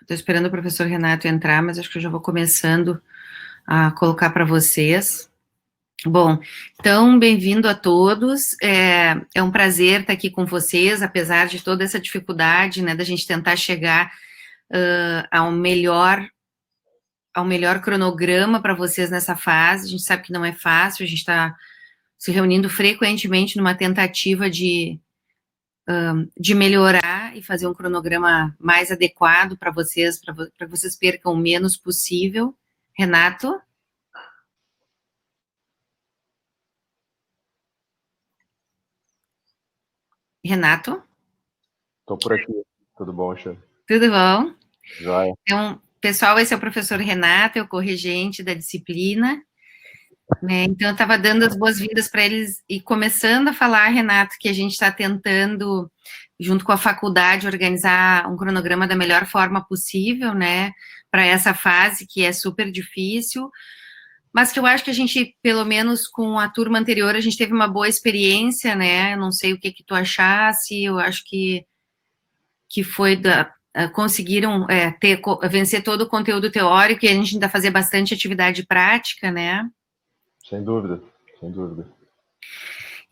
Estou esperando o professor Renato entrar, mas acho que eu já vou começando a colocar para vocês. Bom, então, bem-vindo a todos. É um prazer estar aqui com vocês, apesar de toda essa dificuldade, né, da gente tentar chegar ao melhor cronograma para vocês nessa fase. A gente sabe que não é fácil, a gente está se reunindo frequentemente numa tentativa de melhorar e fazer um cronograma mais adequado para vocês, para que vocês percam o menos possível. Renato? Renato? Estou por aqui. Tudo bom, Xan? Tudo bom? Joia. Então, pessoal, esse é o professor Renato, é o corregente da disciplina. Então, eu estava dando as boas-vindas para eles e começando a falar, Renato, que a gente está tentando, junto com a faculdade, organizar um cronograma da melhor forma possível, né, para essa fase que é super difícil, mas que eu acho que a gente, pelo menos com a turma anterior, a gente teve uma boa experiência, né, eu não sei o que tu achasse, eu acho que foi conseguiram vencer todo o conteúdo teórico e a gente ainda fazer bastante atividade prática, né? Sem dúvida, sem dúvida.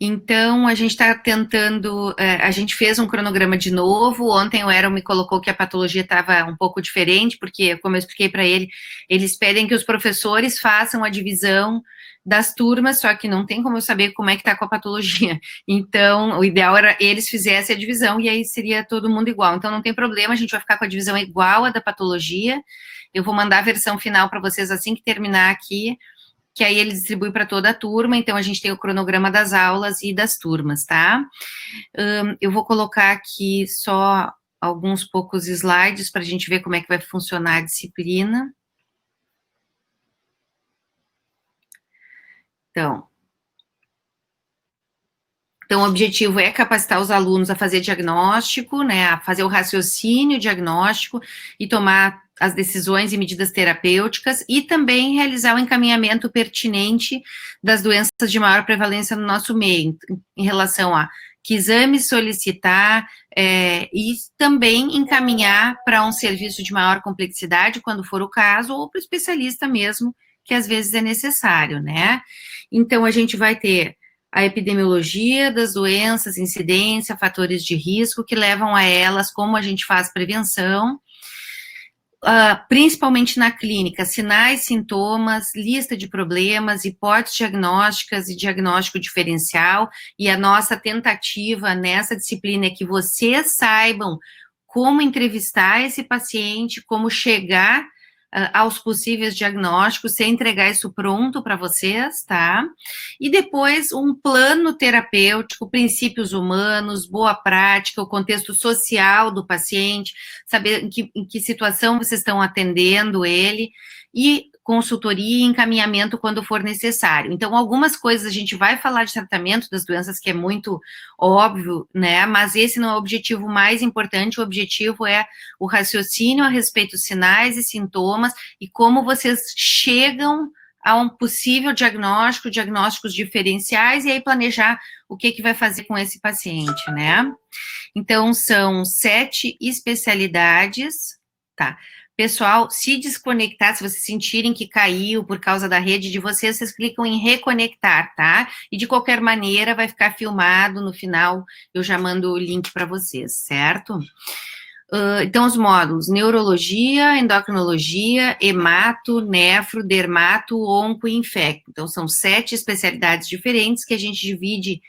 Então, a gente está tentando, a gente fez um cronograma de novo, ontem o Aaron me colocou que a patologia estava um pouco diferente, porque, como eu expliquei para ele, eles pedem que os professores façam a divisão das turmas, só que não tem como eu saber como é que está com a patologia. Então, o ideal era eles fizessem a divisão e aí seria todo mundo igual. Então, não tem problema, a gente vai ficar com a divisão igual à da patologia. Eu vou mandar a versão final para vocês assim que terminar aqui, que aí ele distribui para toda a turma, então a gente tem o cronograma das aulas e das turmas, tá? Eu vou colocar aqui só alguns poucos slides para a gente ver como é que vai funcionar a disciplina. Então, o objetivo é capacitar os alunos a fazer diagnóstico, né, a fazer o raciocínio diagnóstico e tomar as decisões e medidas terapêuticas e também realizar o encaminhamento pertinente das doenças de maior prevalência no nosso meio, em relação a que exames solicitar e também encaminhar para um serviço de maior complexidade, quando for o caso, ou para o especialista mesmo, que às vezes é necessário, né? Então, a gente vai ter a epidemiologia das doenças, incidência, fatores de risco que levam a elas, como a gente faz prevenção, principalmente na clínica, sinais, sintomas, lista de problemas, hipóteses diagnósticas e diagnóstico diferencial, e a nossa tentativa nessa disciplina é que vocês saibam como entrevistar esse paciente, como chegar aos possíveis diagnósticos, sem entregar isso pronto para vocês, tá? E depois um plano terapêutico, princípios humanos, boa prática, o contexto social do paciente, saber em que situação vocês estão atendendo ele, e consultoria e encaminhamento quando for necessário. Então, algumas coisas a gente vai falar de tratamento das doenças, que é muito óbvio, né, mas esse não é o objetivo mais importante, o objetivo é o raciocínio a respeito dos sinais e sintomas e como vocês chegam a um possível diagnóstico, diagnósticos diferenciais, e aí planejar o que vai fazer com esse paciente, né? Então, são 7 especialidades, tá? Pessoal, se desconectar, se vocês sentirem que caiu por causa da rede de vocês, vocês clicam em reconectar, tá? E de qualquer maneira, vai ficar filmado no final, eu já mando o link para vocês, certo? Então, os módulos: neurologia, endocrinologia, hemato, nefro, dermato, onco e infecto. Então, são 7 especialidades diferentes que a gente divide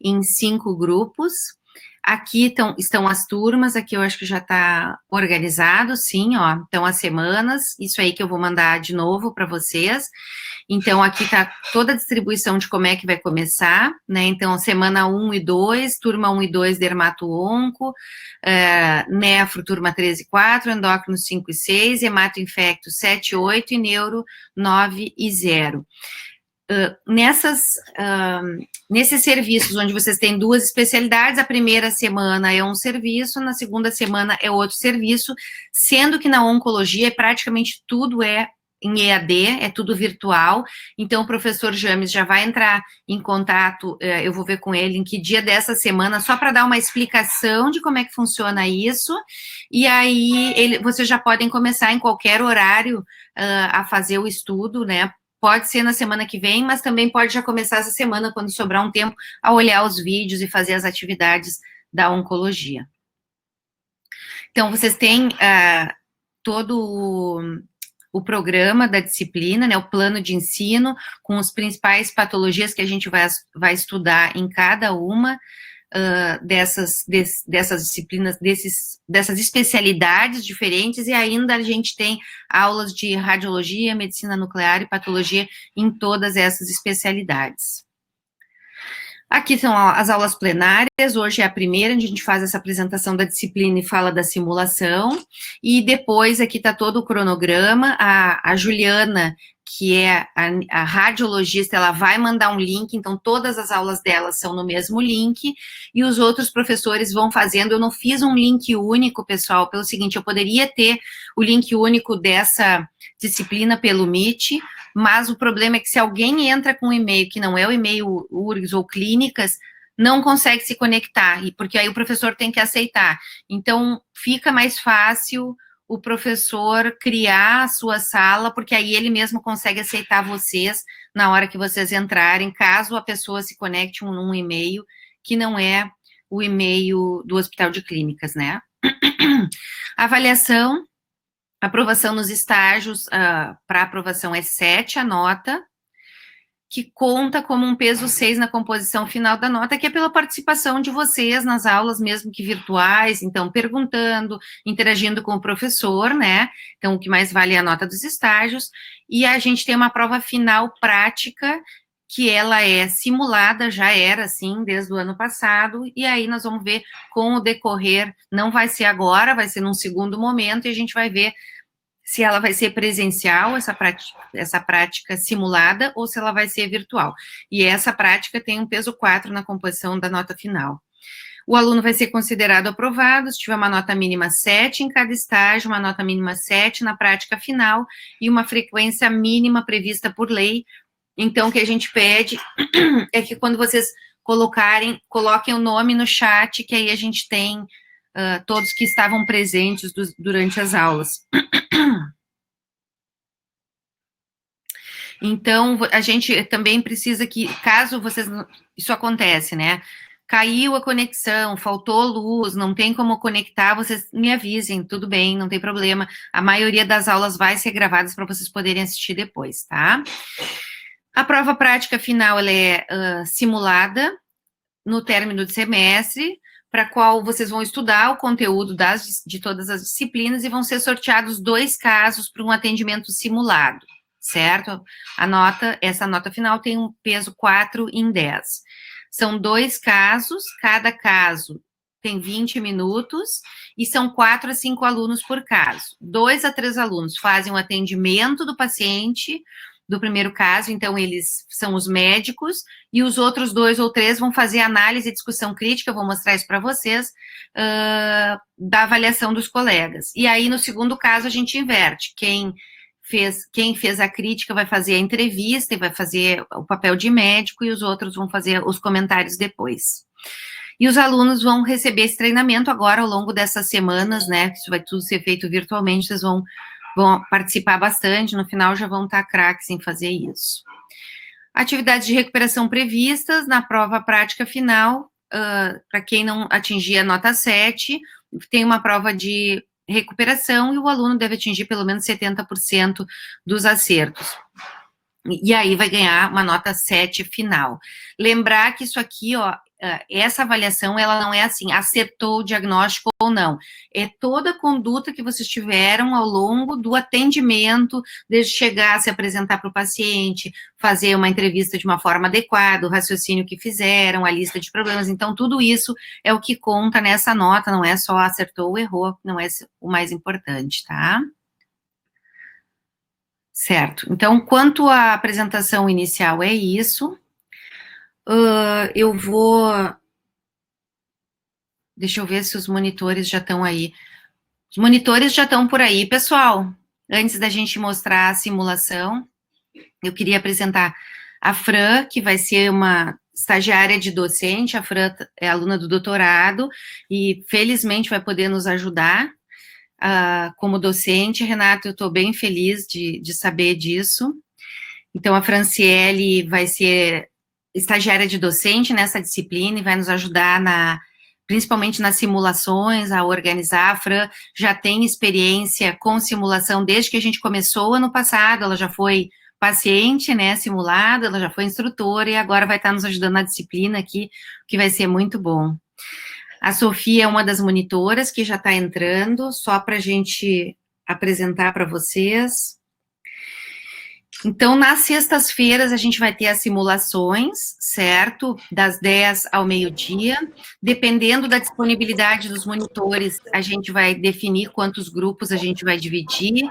em 5 grupos. Aqui estão as turmas, aqui eu acho que já está organizado, sim, ó, então as semanas, isso aí que eu vou mandar de novo para vocês. Então, aqui está toda a distribuição de como é que vai começar, né, então, semana 1 e 2, turma 1 e 2, dermato-onco, nefro, turma 3 e 4, endócrino 5 e 6, hemato-infecto 7 e 8, e neuro 9 e 0. Nesses serviços onde vocês têm 2 especialidades, a primeira semana é um serviço, na segunda semana é outro serviço, sendo que na oncologia praticamente tudo é em EAD, é tudo virtual, então o professor James já vai entrar em contato, eu vou ver com ele em que dia dessa semana, só para dar uma explicação de como é que funciona isso, e aí vocês já podem começar em qualquer horário a fazer o estudo, né? Pode ser na semana que vem, mas também pode já começar essa semana, quando sobrar um tempo, a olhar os vídeos e fazer as atividades da oncologia. Então, vocês têm todo o programa da disciplina, né, o plano de ensino, com as principais patologias que a gente vai estudar em cada uma dessas disciplinas, dessas especialidades diferentes, e ainda a gente tem aulas de radiologia, medicina nuclear e patologia em todas essas especialidades. Aqui são as aulas plenárias, hoje é a primeira, onde a gente faz essa apresentação da disciplina e fala da simulação, e depois aqui está todo o cronograma, a Juliana, que é a radiologista, ela vai mandar um link, então todas as aulas dela são no mesmo link, e os outros professores vão fazendo. Eu não fiz um link único, pessoal, pelo seguinte, eu poderia ter o link único dessa disciplina pelo Meet, mas o problema é que se alguém entra com um e-mail que não é o e-mail URGS ou clínicas, não consegue se conectar, porque aí o professor tem que aceitar. Então, fica mais fácil o professor criar a sua sala, porque aí ele mesmo consegue aceitar vocês na hora que vocês entrarem, caso a pessoa se conecte num e-mail que não é o e-mail do Hospital de Clínicas, né? Avaliação. Aprovação nos estágios, para aprovação é 7 a nota, que conta como um peso 6 na composição final da nota, que é pela participação de vocês nas aulas, mesmo que virtuais, então perguntando, interagindo com o professor, né? Então, o que mais vale é a nota dos estágios, e a gente tem uma prova final prática, que ela é simulada, já era assim, desde o ano passado, e aí nós vamos ver com o decorrer, não vai ser agora, vai ser num segundo momento, e a gente vai ver se ela vai ser presencial, essa prática simulada, ou se ela vai ser virtual. E essa prática tem um peso 4 na composição da nota final. O aluno vai ser considerado aprovado se tiver uma nota mínima 7 em cada estágio, uma nota mínima 7 na prática final, e uma frequência mínima prevista por lei. Então, o que a gente pede é que quando vocês coloquem o nome no chat, que aí a gente tem todos que estavam presentes durante as aulas. Então, a gente também precisa que, caso vocês, isso acontece, né? Caiu a conexão, faltou luz, não tem como conectar, vocês me avisem, tudo bem, não tem problema. A maioria das aulas vai ser gravadas para vocês poderem assistir depois, tá? A prova prática final, ela é simulada no término do semestre, para qual vocês vão estudar o conteúdo de todas as disciplinas e vão ser sorteados 2 casos para um atendimento simulado, certo? Essa nota final tem um peso 4 em 10. São 2 casos, cada caso tem 20 minutos, e são 4 a 5 alunos por caso. 2 a 3 alunos fazem o atendimento do paciente, do primeiro caso, então eles são os médicos, e os outros 2 ou 3 vão fazer análise e discussão crítica, eu vou mostrar isso para vocês, da avaliação dos colegas. E aí, no segundo caso, a gente inverte. Quem fez a crítica vai fazer a entrevista e vai fazer o papel de médico, e os outros vão fazer os comentários depois. E os alunos vão receber esse treinamento agora, ao longo dessas semanas, né? Isso vai tudo ser feito virtualmente, vocês vão participar bastante, no final já vão estar craques em fazer isso. Atividades de recuperação previstas na prova prática final, para quem não atingir a nota 7, tem uma prova de recuperação e o aluno deve atingir pelo menos 70% dos acertos. E aí vai ganhar uma nota 7 final. Lembrar que isso aqui, ó, essa avaliação, ela não é assim, acertou o diagnóstico ou não. É toda a conduta que vocês tiveram ao longo do atendimento, desde chegar, se apresentar para o paciente, fazer uma entrevista de uma forma adequada, o raciocínio que fizeram, a lista de problemas. Então, tudo isso é o que conta nessa nota, não é só acertou ou errou, não é o mais importante, tá? Certo. Então, quanto à apresentação inicial é isso. Eu vou... Deixa eu ver se os monitores já estão aí. Os monitores já estão por aí, pessoal. Antes da gente mostrar a simulação, eu queria apresentar a Fran, que vai ser uma estagiária de docente. A Fran é aluna do doutorado e, felizmente, vai poder nos ajudar como docente. Renato, eu estou bem feliz de saber disso. Então, a Franciele vai ser estagiária de docente nessa disciplina e vai nos ajudar principalmente nas simulações, a organizar. A Fran já tem experiência com simulação desde que a gente começou ano passado. Ela já foi paciente, né, simulada, ela já foi instrutora e agora vai estar nos ajudando na disciplina aqui, que vai ser muito bom. A Sofia é uma das monitoras que já está entrando, só para a gente apresentar para vocês. Então, nas sextas-feiras, a gente vai ter as simulações, certo? Das 10 ao meio-dia. Dependendo da disponibilidade dos monitores, a gente vai definir quantos grupos a gente vai dividir.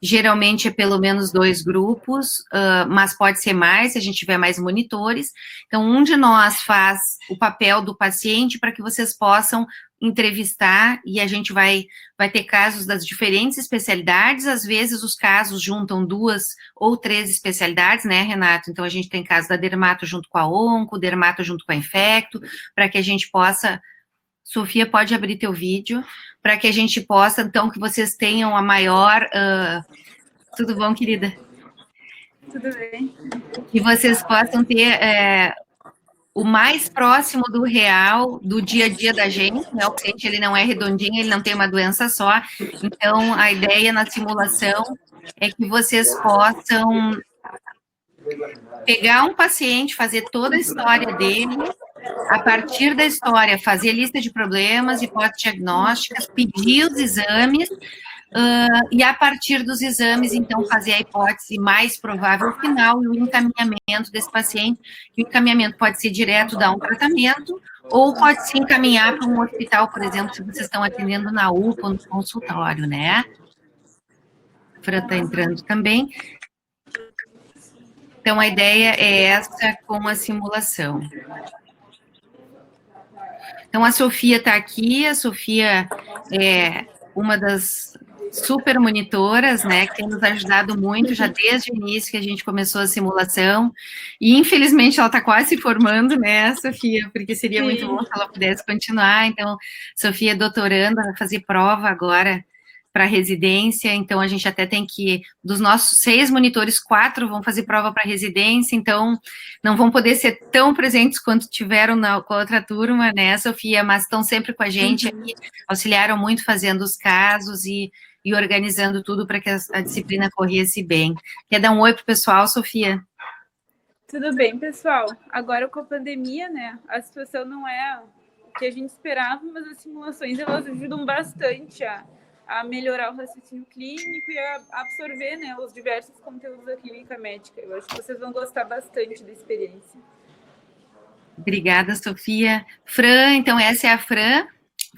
Geralmente é pelo menos 2 grupos, mas pode ser mais, se a gente tiver mais monitores. Então, um de nós faz o papel do paciente para que vocês possam entrevistar, e a gente vai ter casos das diferentes especialidades. Às vezes os casos juntam 2 ou 3 especialidades, né, Renato? Então a gente tem caso da dermato junto com a onco, dermato junto com a infecto, para que a gente possa... Sofia, pode abrir teu vídeo, para que a gente possa, então, que vocês tenham a maior... Tudo bom, querida? Tudo bem. Que vocês possam ter... o mais próximo do real, do dia a dia da gente, né? O paciente, ele não é redondinho, ele não tem uma doença só. Então, a ideia na simulação é que vocês possam pegar um paciente, fazer toda a história dele, a partir da história, fazer lista de problemas, hipóteses diagnósticas, pedir os exames, e a partir dos exames, então, fazer a hipótese mais provável final e o encaminhamento desse paciente. E o encaminhamento pode ser direto, dar um tratamento, ou pode se encaminhar para um hospital, por exemplo, se vocês estão atendendo na UPA ou no consultório, né? A Fran está entrando também. Então, a ideia é essa com a simulação. Então, a Sofia está aqui, a Sofia é uma das super monitoras, né, que tem nos ajudado muito, já desde o início que a gente começou a simulação, e infelizmente ela está quase se formando, né, Sofia, porque seria muito bom se ela pudesse continuar. Então, Sofia é doutoranda, vai fazer prova agora para residência, então a gente até tem que, dos nossos 6 monitores, 4 vão fazer prova para residência, então não vão poder ser tão presentes quanto tiveram com a outra turma, né, Sofia, mas estão sempre com a gente aqui, auxiliaram muito fazendo os casos e organizando tudo para que a disciplina corresse bem. Quer dar um oi para o pessoal, Sofia? Tudo bem, pessoal. Agora com a pandemia, né, a situação não é o que a gente esperava, mas as simulações, elas ajudam bastante a melhorar o raciocínio clínico e a absorver, né, os diversos conteúdos da clínica médica. Eu acho que vocês vão gostar bastante da experiência. Obrigada, Sofia. Fran, então essa é a Fran,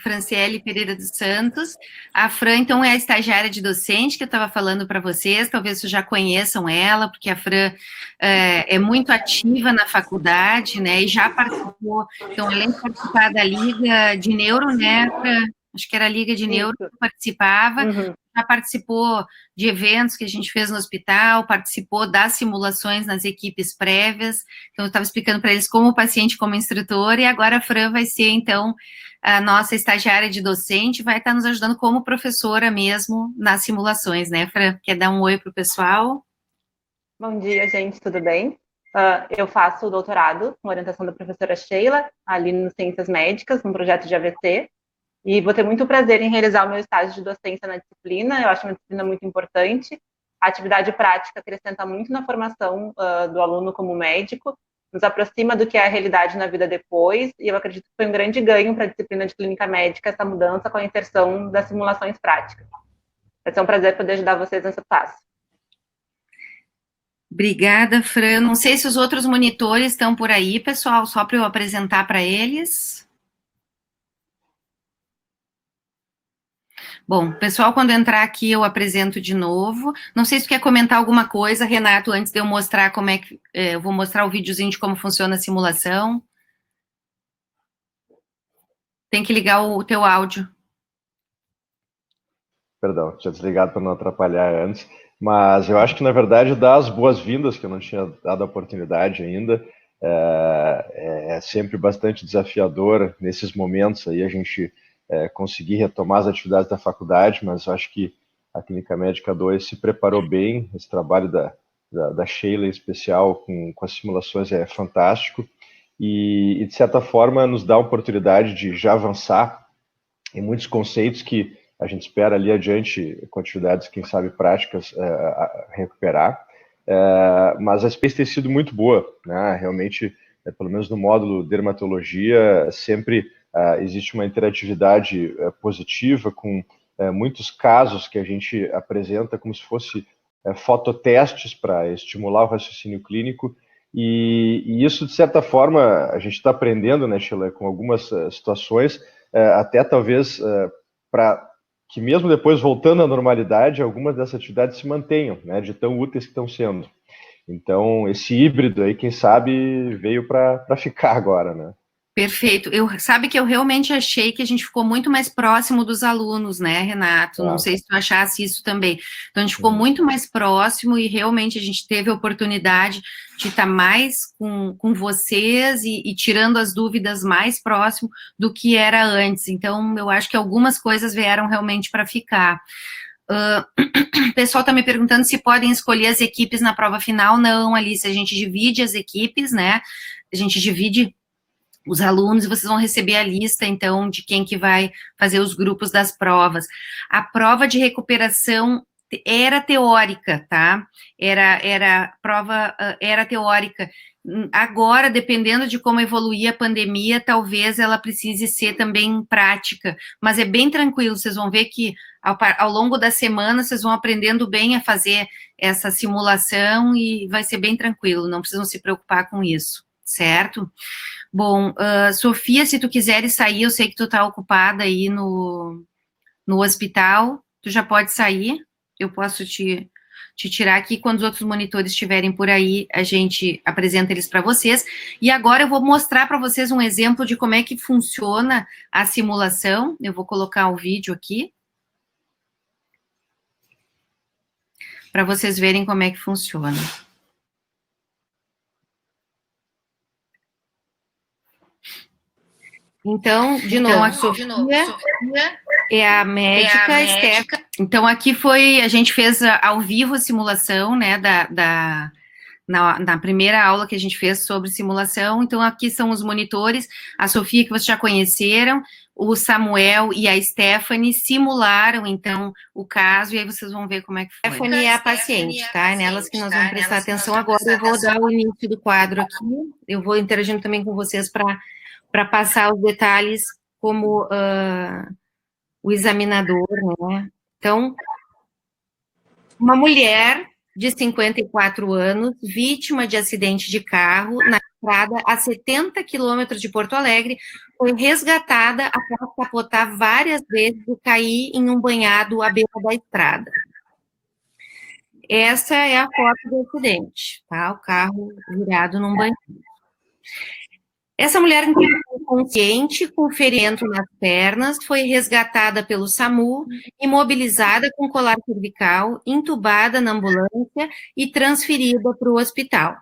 Franciele Pereira dos Santos. A Fran, então, é a estagiária de docente que eu estava falando para vocês, talvez vocês já conheçam ela, porque a Fran é muito ativa na faculdade, né, e já participou, então, além de participar da Liga de Neuro, né, Fran? Acho que era a Liga de Neuro que participava, já participou de eventos que a gente fez no hospital, participou das simulações nas equipes prévias, então eu estava explicando para eles como paciente, como instrutor, e agora a Fran vai ser, então, a nossa estagiária de docente, vai estar nos ajudando como professora mesmo nas simulações, né, Fran? Quer dar um oi para o pessoal? Bom dia, gente, tudo bem? Eu faço o doutorado com orientação da professora Sheila, ali no Ciências Médicas, no projeto de AVC, e vou ter muito prazer em realizar o meu estágio de docência na disciplina. Eu acho uma disciplina muito importante. A atividade prática acrescenta muito na formação do aluno como médico, nos aproxima do que é a realidade na vida depois, e eu acredito que foi um grande ganho para a disciplina de clínica médica essa mudança com a inserção das simulações práticas. Vai ser um prazer poder ajudar vocês nessa fase. Obrigada, Fran. Não sei se os outros monitores estão por aí, pessoal, só para eu apresentar para eles. Bom, pessoal, quando entrar aqui eu apresento de novo. Não sei se tu quer comentar alguma coisa, Renato, antes de eu mostrar como é que... eu vou mostrar o videozinho de como funciona a simulação. Tem que ligar o teu áudio. Perdão, tinha desligado para não atrapalhar antes. Mas eu acho que, na verdade, dar as boas-vindas, que eu não tinha dado a oportunidade ainda, é sempre bastante desafiador nesses momentos aí a gente conseguir retomar as atividades da faculdade, mas eu acho que a Clínica Médica 2 se preparou bem, esse trabalho da Sheila em especial com as simulações é fantástico e, de certa forma, nos dá a oportunidade de já avançar em muitos conceitos que a gente espera ali adiante, com atividades, quem sabe, práticas, recuperar. Mas a experiência tem sido muito boa, né? Realmente, pelo menos no módulo dermatologia, sempre existe uma interatividade positiva com muitos casos que a gente apresenta como se fosse fototestes para estimular o raciocínio clínico e isso, de certa forma, a gente está aprendendo, né, Sheila, com algumas situações, até talvez para que mesmo depois voltando à normalidade, algumas dessas atividades se mantenham, né, de tão úteis que estão sendo. Então, esse híbrido aí, quem sabe, veio para ficar agora, né? Perfeito. Sabe que eu realmente achei que a gente ficou muito mais próximo dos alunos, né, Renato? Não sei se tu achasse isso também. Então, a gente ficou muito mais próximo e realmente a gente teve a oportunidade de estar mais com vocês e tirando as dúvidas mais próximo do que era antes. Então, eu acho que algumas coisas vieram realmente para ficar. O pessoal está me perguntando se podem escolher as equipes na prova final. Não, Alice, a gente divide as equipes, né? A gente divide os alunos e vocês vão receber a lista, então, de quem que vai fazer os grupos das provas. A prova de recuperação era teórica, tá? Era teórica. Agora, dependendo de como evoluir a pandemia, talvez ela precise ser também prática, mas é bem tranquilo, vocês vão ver que ao longo da semana vocês vão aprendendo bem a fazer essa simulação e vai ser bem tranquilo, não precisam se preocupar com isso, certo? Bom, Sofia, se tu quiseres sair, eu sei que tu tá ocupada aí no hospital, tu já pode sair, eu posso te tirar aqui, quando os outros monitores estiverem por aí, a gente apresenta eles para vocês, e agora eu vou mostrar para vocês um exemplo de como é que funciona a simulação, eu vou colocar o vídeo aqui, para vocês verem como é que funciona. Então, de novo, a Sofia é a médica, Steph. Então, aqui a gente fez ao vivo a simulação, né, na primeira aula que a gente fez sobre simulação. Então, aqui são os monitores, a Sofia, que vocês já conheceram, o Samuel e a Stephanie simularam, então, o caso, e aí vocês vão ver como é que foi. Stephanie é a paciente, tá? É nelas que nós vamos prestar atenção agora. Eu vou dar o início do quadro aqui, eu vou interagindo também com vocês para passar os detalhes como o examinador, né? Então, uma mulher de 54 anos, vítima de acidente de carro na estrada a 70 quilômetros de Porto Alegre, foi resgatada após capotar várias vezes e cair em um banhado à beira da estrada. Essa é a foto do acidente, tá? O carro virado num banhado. Essa mulher inconsciente, com ferimento nas pernas, foi resgatada pelo SAMU, imobilizada com colar cervical, entubada na ambulância e transferida para o hospital.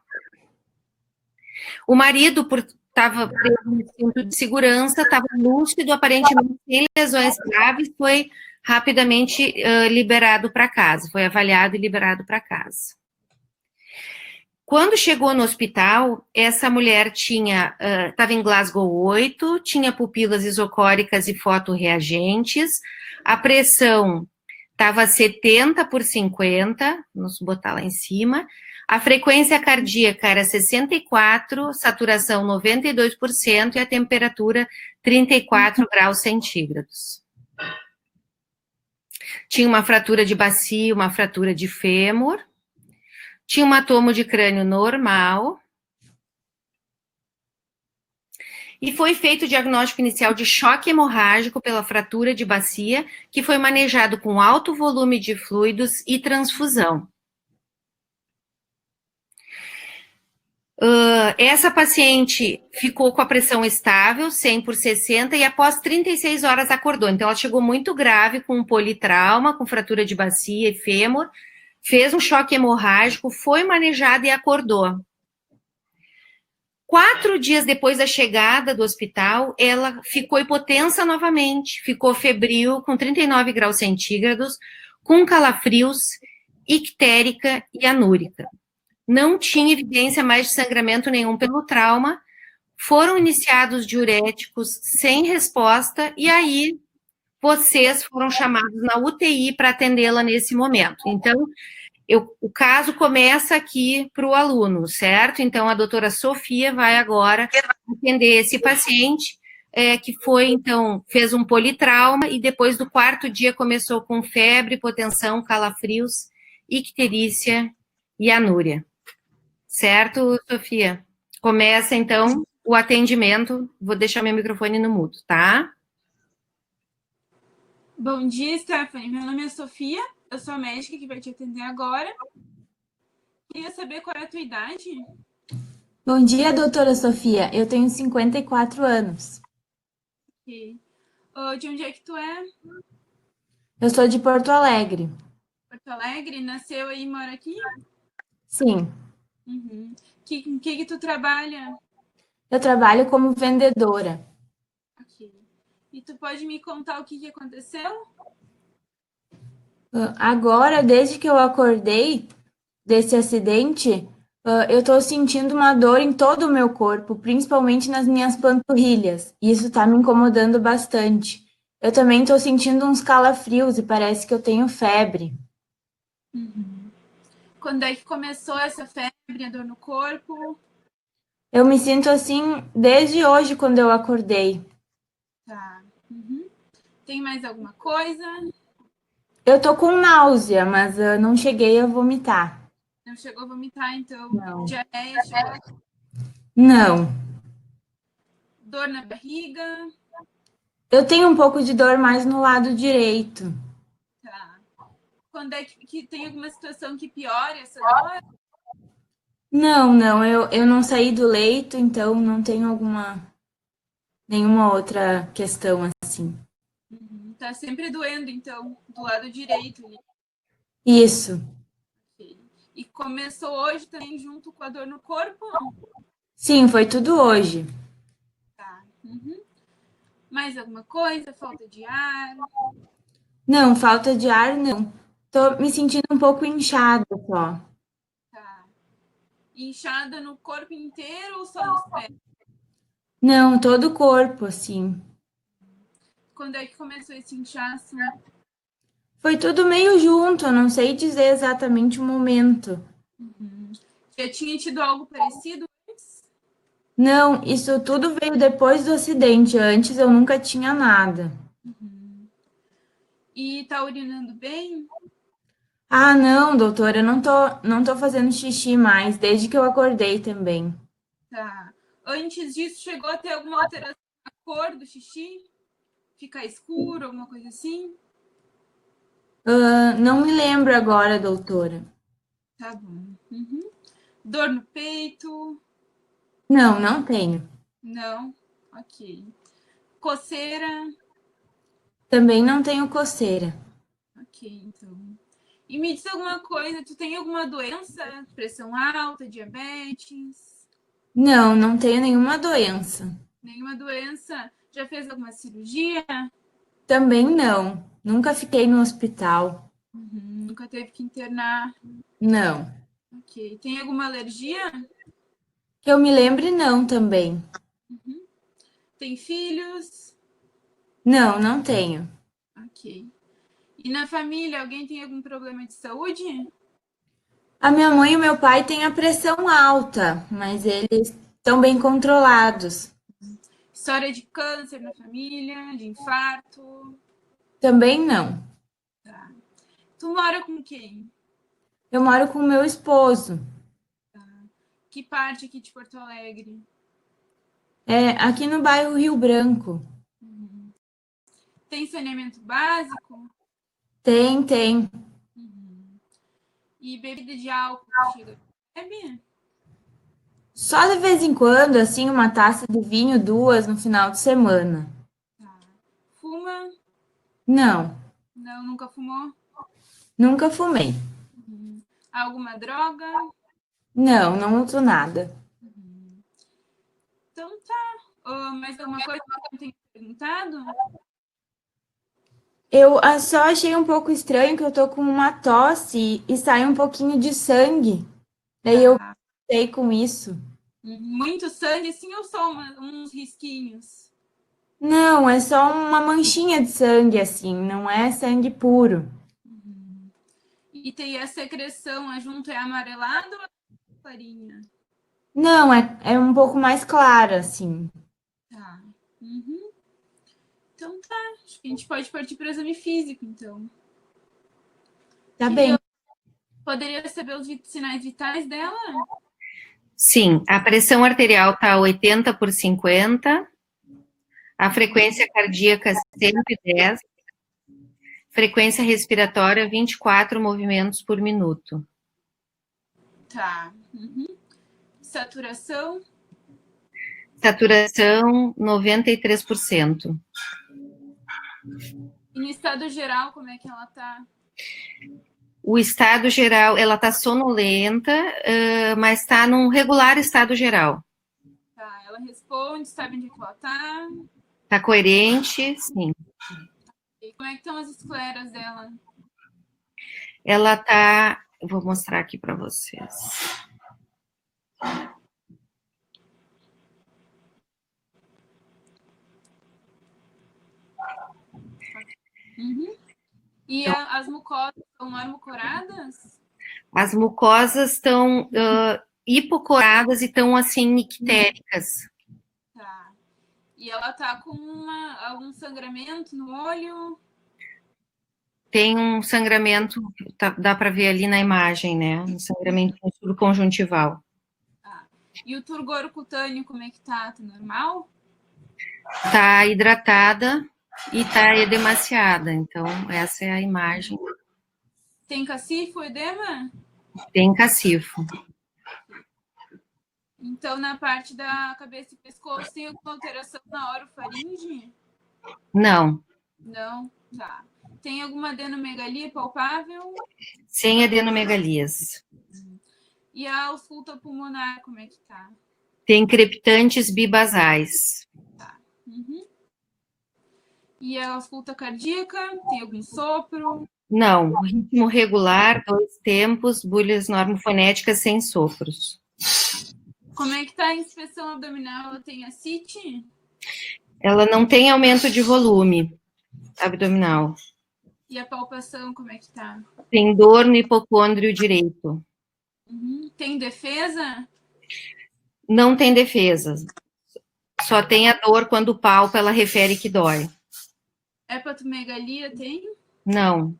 O marido, estava preso no cinto de segurança, estava lúcido, aparentemente sem lesões graves, foi rapidamente liberado para casa, foi avaliado e liberado para casa. Quando chegou no hospital, essa mulher estava em Glasgow 8, tinha pupilas isocóricas e fotorreagentes, a pressão estava 70/50, vamos botar lá em cima, a frequência cardíaca era 64, saturação 92% e a temperatura 34 graus centígrados. Tinha uma fratura de bacia, uma fratura de fêmur, tinha um hematomo de crânio normal. E foi feito o diagnóstico inicial de choque hemorrágico pela fratura de bacia, que foi manejado com alto volume de fluidos e transfusão. Essa paciente ficou com a pressão estável, 100 por 60, e após 36 horas acordou. Então, ela chegou muito grave, com um politrauma, com fratura de bacia e fêmur, fez um choque hemorrágico, foi manejada e acordou. 4 dias depois da chegada do hospital, ela ficou hipotensa novamente, ficou febril, com 39 graus centígrados, com calafrios, ictérica e anúrica. Não tinha evidência mais de sangramento nenhum pelo trauma, foram iniciados diuréticos sem resposta, e aí vocês foram chamados na UTI para atendê-la nesse momento. Então, o caso começa aqui para o aluno, certo? Então, a doutora Sofia vai agora atender esse paciente, que foi, então, fez um politrauma, e depois do 4º dia começou com febre, hipotensão, calafrios, icterícia e anúria. Certo, Sofia? Começa, então, o atendimento. Vou deixar meu microfone no mudo, tá? Bom dia, Stephanie. Meu nome é Sofia, eu sou a médica que vai te atender agora. Queria saber qual é a tua idade? Bom dia, doutora Sofia. Eu tenho 54 anos. Okay. De onde é que tu é? Eu sou de Porto Alegre. Porto Alegre? Nasceu aí e mora aqui? Sim. Uhum. Que tu trabalha? Eu trabalho como vendedora. Ok. E tu pode me contar o que aconteceu? Agora, desde que eu acordei desse acidente, eu tô sentindo uma dor em todo o meu corpo, principalmente nas minhas panturrilhas. E isso tá me incomodando bastante. Eu também tô sentindo uns calafrios e parece que eu tenho febre. Uhum. Quando é que começou essa febre, a dor no corpo? Eu me sinto assim desde hoje, quando eu acordei. Tá. Uhum. Tem mais alguma coisa? Eu tô com náusea, mas não cheguei a vomitar. Não chegou a vomitar, então? Não. Diarreia, chegou? Não. Dor na barriga? Eu tenho um pouco de dor mais no lado direito. Tá. Quando é que tem alguma situação que piore essa dor? Não, eu não saí do leito, então não tenho nenhuma outra questão assim. Tá sempre doendo, então, do lado direito ali. Isso. Ok. E começou hoje também junto com a dor no corpo? Sim, foi tudo hoje. Tá. Uhum. Mais alguma coisa? Falta de ar? Não, falta de ar não. Tô me sentindo um pouco inchada só. Tá. Inchada no corpo inteiro ou só nos pés? Não, todo o corpo, assim. Quando é que começou esse inchaço? Foi tudo meio junto, eu não sei dizer exatamente o momento. Já tinha tido algo parecido antes? Não, isso tudo veio depois do acidente. Antes eu nunca tinha nada. E tá urinando bem? Ah, não, doutora, eu não tô fazendo xixi mais, desde que eu acordei também. Tá. Antes disso, chegou a ter alguma alteração na cor do xixi? Ficar escuro, alguma coisa assim? Não me lembro agora, doutora. Tá bom. Uhum. Dor no peito? Não, não tenho. Não? Ok. Coceira? Também não tenho coceira. Ok, então. E me diz alguma coisa, tu tem alguma doença? Pressão alta, diabetes? Não, não tenho nenhuma doença. Nenhuma doença? Já fez alguma cirurgia? Também não. Nunca fiquei no hospital. Nunca teve que internar? Não. Ok. Tem alguma alergia? Que eu me lembre, não também. Tem filhos? Não, não tenho. Ok. E na família, alguém tem algum problema de saúde? A minha mãe e o meu pai têm a pressão alta, mas eles estão bem controlados. História de câncer na família, de infarto? Também não. Tá. Tu mora com quem? Eu moro com o meu esposo. Que parte aqui de Porto Alegre? Aqui no bairro Rio Branco. Tem saneamento básico? Tem. E bebida de álcool chega? Bebe? Só de vez em quando, assim, uma taça de vinho, 2 no final de semana. Tá. Fuma? Não, Não, nunca fumou? nunca fumei. Alguma droga? Não, não uso nada. Então tá. Mais alguma coisa que eu não tenho perguntado? Eu só achei um pouco estranho que eu tô com uma tosse e sai um pouquinho de sangue. Daí eu Tá. sei com isso. Muito sangue, sim, ou só uns risquinhos? Não, é só uma manchinha de sangue, assim, não é sangue puro. E tem a secreção, a junto é amarelado ou é farinha? Não, é um pouco mais clara, assim. Tá. Uhum. Então tá. Acho que a gente pode partir para o exame físico, então. Tá Que bem. eu poderia saber os sinais vitais dela? Sim, a pressão arterial está 80/50, a frequência cardíaca 110, frequência respiratória 24 movimentos por minuto. Tá. Uhum. Saturação? Saturação 93%. E no estado geral, como é que ela tá? O estado geral, ela está sonolenta, mas está num regular estado geral. Tá. Ela responde, sabe onde que ela tá? Está coerente, sim. E como é que estão as escleras dela? Ela está, eu vou mostrar aqui para vocês. Uhum. E Então, as mucosas estão marmoradas? as mucosas estão hipocoradas e estão assim ictéricas. Tá. E ela tá com algum sangramento no olho? Tem um sangramento, dá para ver ali na imagem, né? Um sangramento subconjuntival. Tá. E o turgor cutâneo, como é que tá? Tá normal? Tá hidratada e tá edemaciada. Então, essa é a imagem. Tem cacifo, edema? Tem cacifo. Então, na parte da cabeça e pescoço, tem alguma alteração na orofaringe? Não. Não? Tá. Tem alguma adenomegalia palpável? Sem adenomegalias. E a ausculta pulmonar, como é que tá? Tem crepitantes bibasais. Tá. Uhum. E a ausculta cardíaca, tem algum sopro? Não. Ritmo regular, 2 tempos, bulhas normofonéticas sem sopros. Como é que tá a inspeção abdominal? Ela tem ascite? Ela não tem aumento de volume abdominal. E a palpação, como é que tá? Tem dor no hipocôndrio direito. Uhum. Tem defesa? Não tem defesa. Só tem a dor quando palpa, ela refere que dói. Hepatomegalia tem? Não.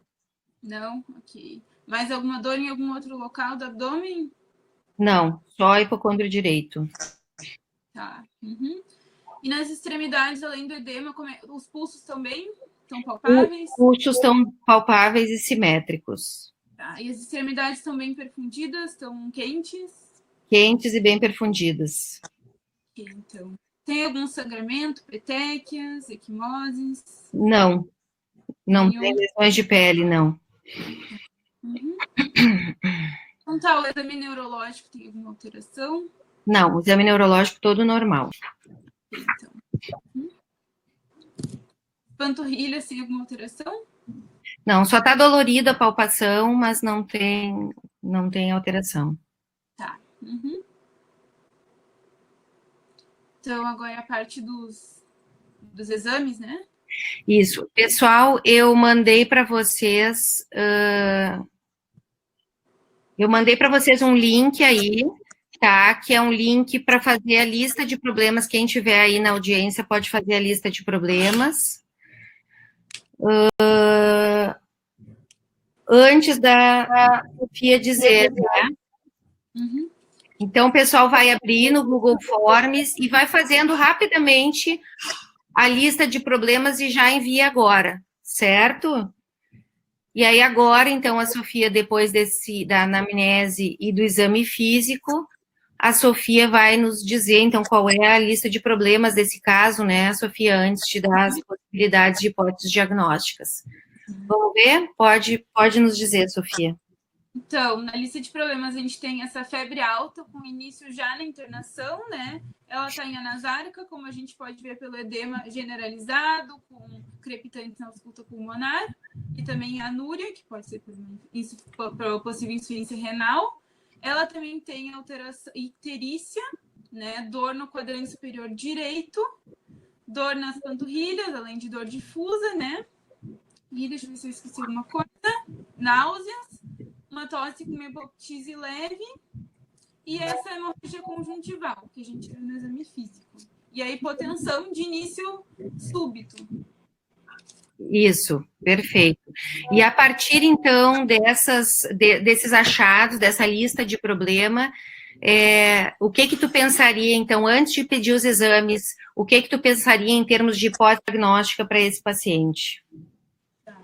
Não? Ok. Mais alguma dor em algum outro local do abdômen? Não. Só hipocôndrio direito. Tá. Uhum. E nas extremidades, além do edema, os pulsos também estão palpáveis? Os pulsos estão palpáveis e simétricos. Tá. E as extremidades estão bem perfundidas? Estão quentes? Quentes e bem perfundidas. Ok, então. Tem algum sangramento, petequias, equimoses? Não. Não Nenhum. tem lesões de pele, não. Uhum. Então tá, o exame neurológico tem alguma alteração? Não, o exame neurológico todo normal. Então. Panturrilha sem alguma alteração? Não, só está dolorida a palpação, mas não tem alteração. Tá. Uhum. Então, agora é a parte dos exames, né? Isso. Pessoal, eu mandei para vocês... um link aí, tá? Que é um link para fazer a lista de problemas. Quem tiver aí na audiência pode fazer a lista de problemas. Antes da Sofia dizer, né? Uhum. Então, o pessoal vai abrir no Google Forms e vai fazendo rapidamente a lista de problemas e já envia agora, certo? E aí agora, então, a Sofia, depois da anamnese e do exame físico, a Sofia vai nos dizer, então, qual é a lista de problemas desse caso, né, Sofia, antes de dar as possibilidades de hipóteses diagnósticas. Vamos ver? Pode nos dizer, Sofia. Então, na lista de problemas, a gente tem essa febre alta, com início já na internação, né? Ela está em anasárica, como a gente pode ver pelo edema generalizado, com crepitante na ausculta pulmonar, e também anúria, que pode ser por possível insuficiência renal. Ela também tem alteração icterícia, né? Dor no quadrante superior direito, dor nas panturrilhas, além de dor difusa, né? E deixa eu ver se eu esqueci alguma coisa. Náuseas, uma tosse com hepatite leve e essa hemorragia conjuntival, que a gente viu no exame físico. E a hipotensão de início súbito. Isso, perfeito. E a partir, então, desses achados, dessa lista de problema, o que tu pensaria, então, antes de pedir os exames, o que tu pensaria em termos de hipótese diagnóstica para esse paciente? Tá.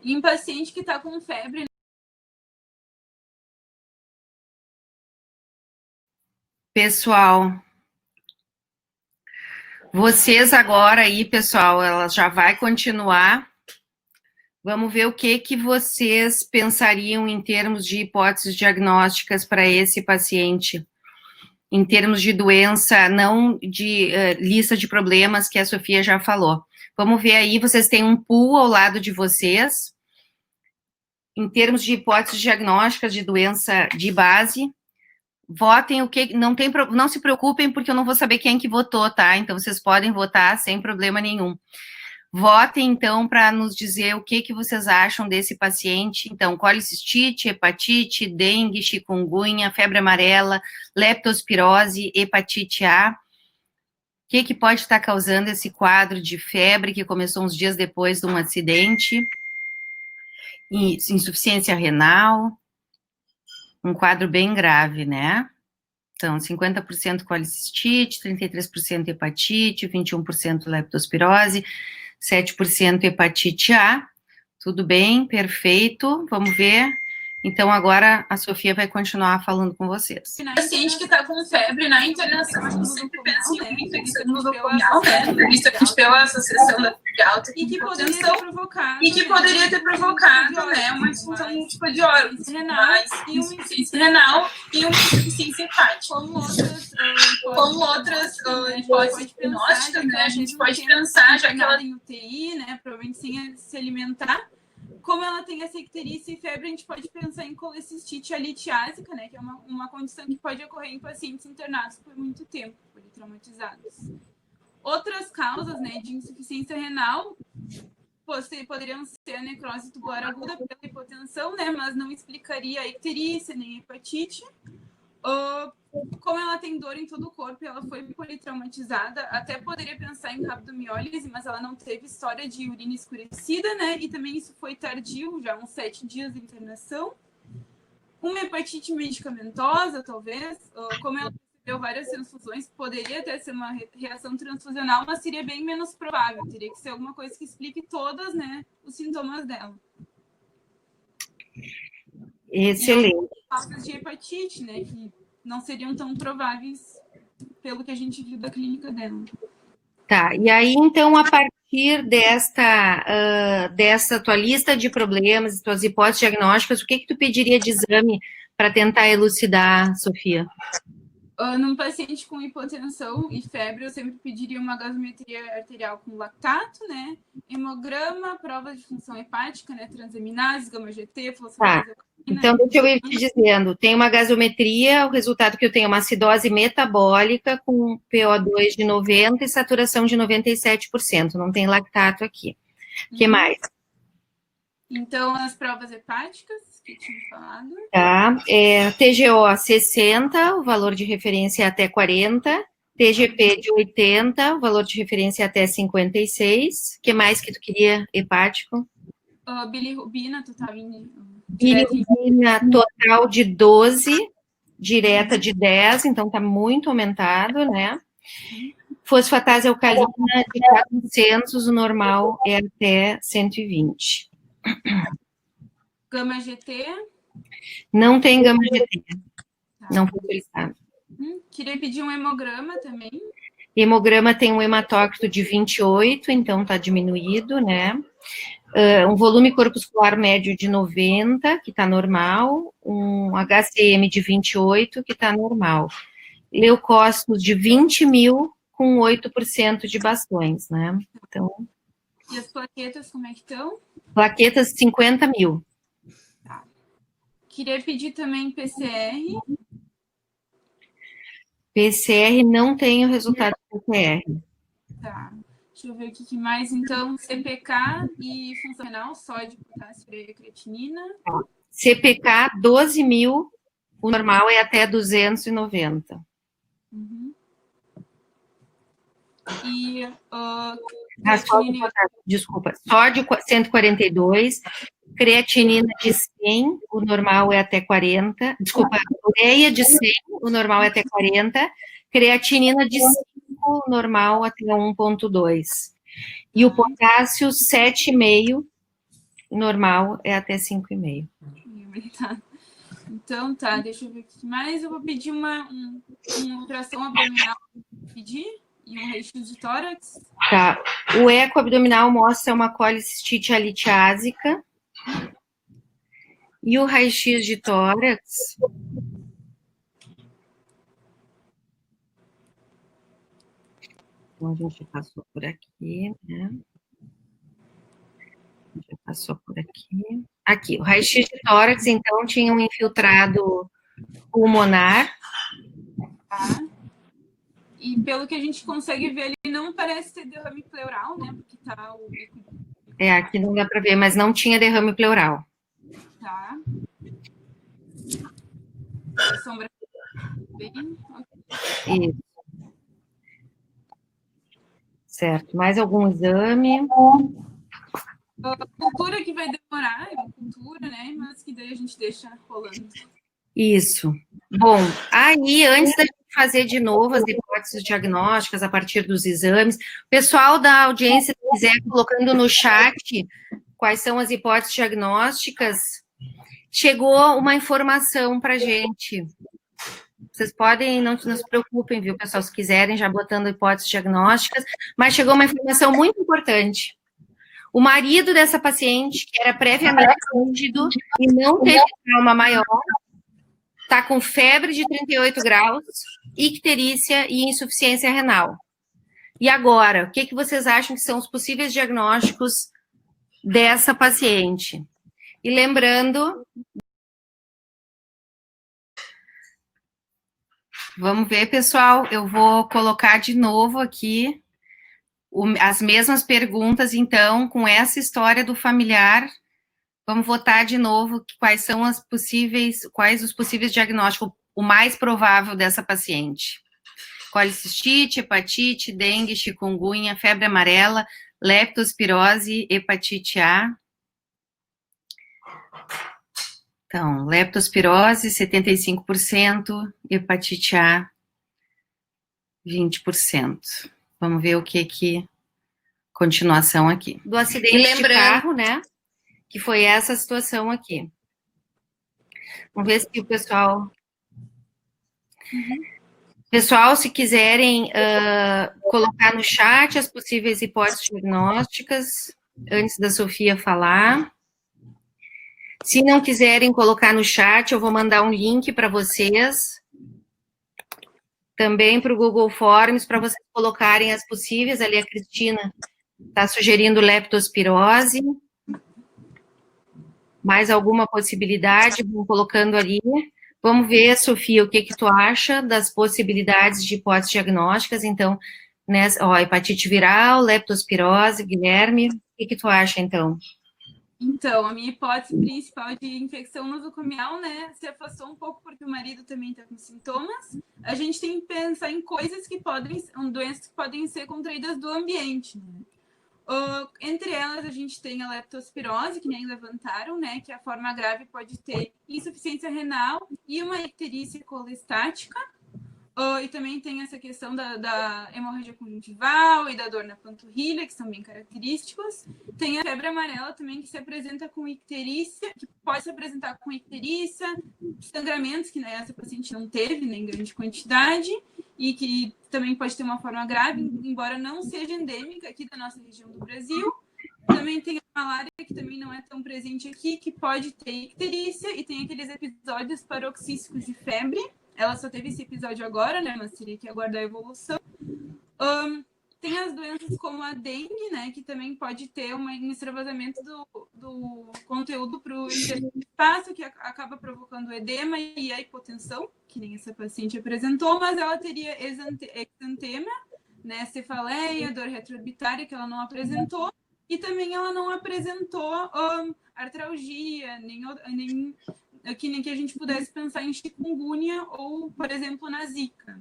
E em paciente que está com febre, pessoal, vocês agora aí, pessoal, ela já vai continuar. Vamos ver o que vocês pensariam em termos de hipóteses diagnósticas para esse paciente, em termos de doença, não de lista de problemas que a Sofia já falou. Vamos ver aí, vocês têm um pool ao lado de vocês, em termos de hipóteses diagnósticas de doença de base. Votem o que... Não se preocupem, porque eu não vou saber quem que votou, tá? Então, vocês podem votar sem problema nenhum. Votem, então, para nos dizer o que vocês acham desse paciente. Então, colicistite, hepatite, dengue, chikungunya, febre amarela, leptospirose, hepatite A. O que pode estar causando esse quadro de febre que começou uns dias depois de um acidente? Insuficiência renal. Um quadro bem grave, né? Então, 50% colicistite, 33% hepatite, 21% leptospirose, 7% hepatite A. Tudo bem, perfeito. Vamos ver. Então, agora a Sofia vai continuar falando com vocês. Paciente que está com febre na internação, a gente sempre pensa em uma infecção nosocomial, né? Vista pela associação da febre alta e que poderia ter provocado, né, uma disfunção múltipla de órgãos renais, e uma insuficiência renal e uma insuficiência hepática. Como outras hipóteses diagnósticas, né? A gente pode pensar, já que ela tem UTI, né, provavelmente sem se alimentar. Como ela tem essa icterícia e febre, a gente pode pensar em colecistite litiásica, né, que é uma condição que pode ocorrer em pacientes internados por muito tempo, politraumatizados. Outras causas, né, de insuficiência renal poderiam ser a necrose tubular aguda pela hipotensão, né, mas não explicaria a icterícia nem a hepatite. Como ela tem dor em todo o corpo e ela foi politraumatizada, até poderia pensar em rabdomiólise, mas ela não teve história de urina escurecida, né? E também isso foi tardio, já uns 7 dias de internação. Uma hepatite medicamentosa, talvez. Como ela recebeu várias transfusões, poderia até ser uma reação transfusional, mas seria bem menos provável. Teria que ser alguma coisa que explique todas, né, os sintomas dela. Excelente. Causas de hepatite, né, que não seriam tão prováveis pelo que a gente viu da clínica dela. Tá, e aí, então, a partir dessa tua lista de problemas, tuas hipóteses diagnósticas, o que tu pediria de exame para tentar elucidar, Sofia? Num paciente com hipotensão e febre, eu sempre pediria uma gasometria arterial com lactato, né? Hemograma, prova de função hepática, né? Transaminases, gama-GT, fosfatase. Tá. Então, deixa eu ir te dizendo, tem uma gasometria, o resultado que eu tenho é uma acidose metabólica com PO2 de 90 e saturação de 97%, não tem lactato aqui. O que mais? Então, as provas hepáticas, que eu tinha falado. Tá, TGO 60, o valor de referência é até 40, TGP de 80, o valor de referência é até 56, o que mais que tu queria hepático? Bilirrubina, tu estava em... Bilirrubina total de 12, direta de 10, então tá muito aumentado, né? Fosfatase alcalina de 400, o normal é até 120. Gama-GT? Não tem gama-GT, não foi solicitado. Queria pedir um hemograma também. Hemograma tem um hematócrito de 28, então está diminuído, né? Um volume corpuscular médio de 90, que está normal. Um HCM de 28, que está normal. Leucócitos de 20.000 com 8% de bastões, né? Então, E as plaquetas, como é que estão? plaquetas 50.000. Tá. Queria pedir também PCR. PCR não tem o resultado do PCR. Tá. Deixa eu ver o que mais. Então, CPK e função renal, sódio, potássio, ureia, creatinina. CPK 12.000, o normal é até 290. E creatinina. Desculpa, sódio 142, creatinina de 100, o normal é até 40. Desculpa, ureia de 100, o normal é até 40. Creatinina de 5, o normal até 1,2. E o potássio 7,5, normal é até 5,5. Então, tá, deixa eu ver o que mais. Eu vou pedir uma ultrassom abdominal. Pedir? E um raio-x de tórax. Tá. O eco abdominal mostra uma colicistite alitiásica. E o raio-x de tórax. Então, a gente passou por aqui, né? Já passou por aqui. Aqui, o raio-x de tórax, então, tinha um infiltrado pulmonar. Tá. E pelo que a gente consegue ver, ele não parece ter derrame pleural, né? Porque tá o bico. Aqui não dá para ver, mas não tinha derrame pleural. Tá. Sombra bem. Isso. Certo. Mais algum exame? Cultura que vai demorar, é uma cultura, né? Mas que daí a gente deixa rolando. Isso. Bom, aí, antes da gente fazer de novo as hipóteses diagnósticas a partir dos exames, o pessoal da audiência, se quiser, colocando no chat quais são as hipóteses diagnósticas, chegou uma informação para a gente. Vocês podem, não se preocupem, viu, pessoal, se quiserem, já botando hipóteses diagnósticas, mas chegou uma informação muito importante. O marido dessa paciente, que era previamente rígido e não teve trauma maior, está com febre de 38 graus, icterícia e insuficiência renal. E agora, o que vocês acham que são os possíveis diagnósticos dessa paciente? E lembrando... Vamos ver, pessoal, eu vou colocar de novo aqui as mesmas perguntas, então, com essa história do familiar. Vamos votar de novo quais são os possíveis diagnósticos, o mais provável dessa paciente. Colicistite, hepatite, dengue, chikungunya, febre amarela, leptospirose, hepatite A. Então, leptospirose, 75%, hepatite A, 20%. Vamos ver o que continuação aqui. Do acidente de carro, né? Que foi essa situação aqui. Vamos ver se o pessoal... Pessoal, se quiserem colocar no chat as possíveis hipóteses diagnósticas, antes da Sofia falar. Se não quiserem colocar no chat, eu vou mandar um link para vocês, também para o Google Forms, para vocês colocarem as possíveis. Ali a Cristina está sugerindo leptospirose. Mais alguma possibilidade? Vamos colocando ali. Vamos ver, Sofia, o que tu acha das possibilidades de hipóteses diagnósticas. Então, hepatite viral, leptospirose, Guilherme, o que tu acha, então? Então, a minha hipótese principal de infecção nosocomial, né, se afastou um pouco porque o marido também está com sintomas. A gente tem que pensar em coisas que doenças que podem ser contraídas do ambiente, né? Entre elas, a gente tem a leptospirose, que nem levantaram, né, que a forma grave pode ter insuficiência renal e uma icterícia colestática. E também tem essa questão da hemorragia conjuntival e da dor na panturrilha, que são bem característicos. Tem a febre amarela também, que se apresenta com icterícia, que pode se apresentar com icterícia, sangramentos, que né, essa paciente não teve nem grande quantidade, e que também pode ter uma forma grave, embora não seja endêmica aqui da nossa região do Brasil. Também tem a malária, que também não é tão presente aqui, que pode ter icterícia, e tem aqueles episódios paroxísticos de febre. Ela só teve esse episódio agora, né? Mas teria que aguardar a evolução. Tem as doenças como a dengue, né? Que também pode ter um extravasamento do conteúdo para o espaço, que acaba provocando edema e a hipotensão, que nem essa paciente apresentou, mas ela teria exantema, né? Cefaleia, dor retroorbitária, que ela não apresentou. E também ela não apresentou artralgia, nem que a gente pudesse pensar em chikungunya ou, por exemplo, na zika.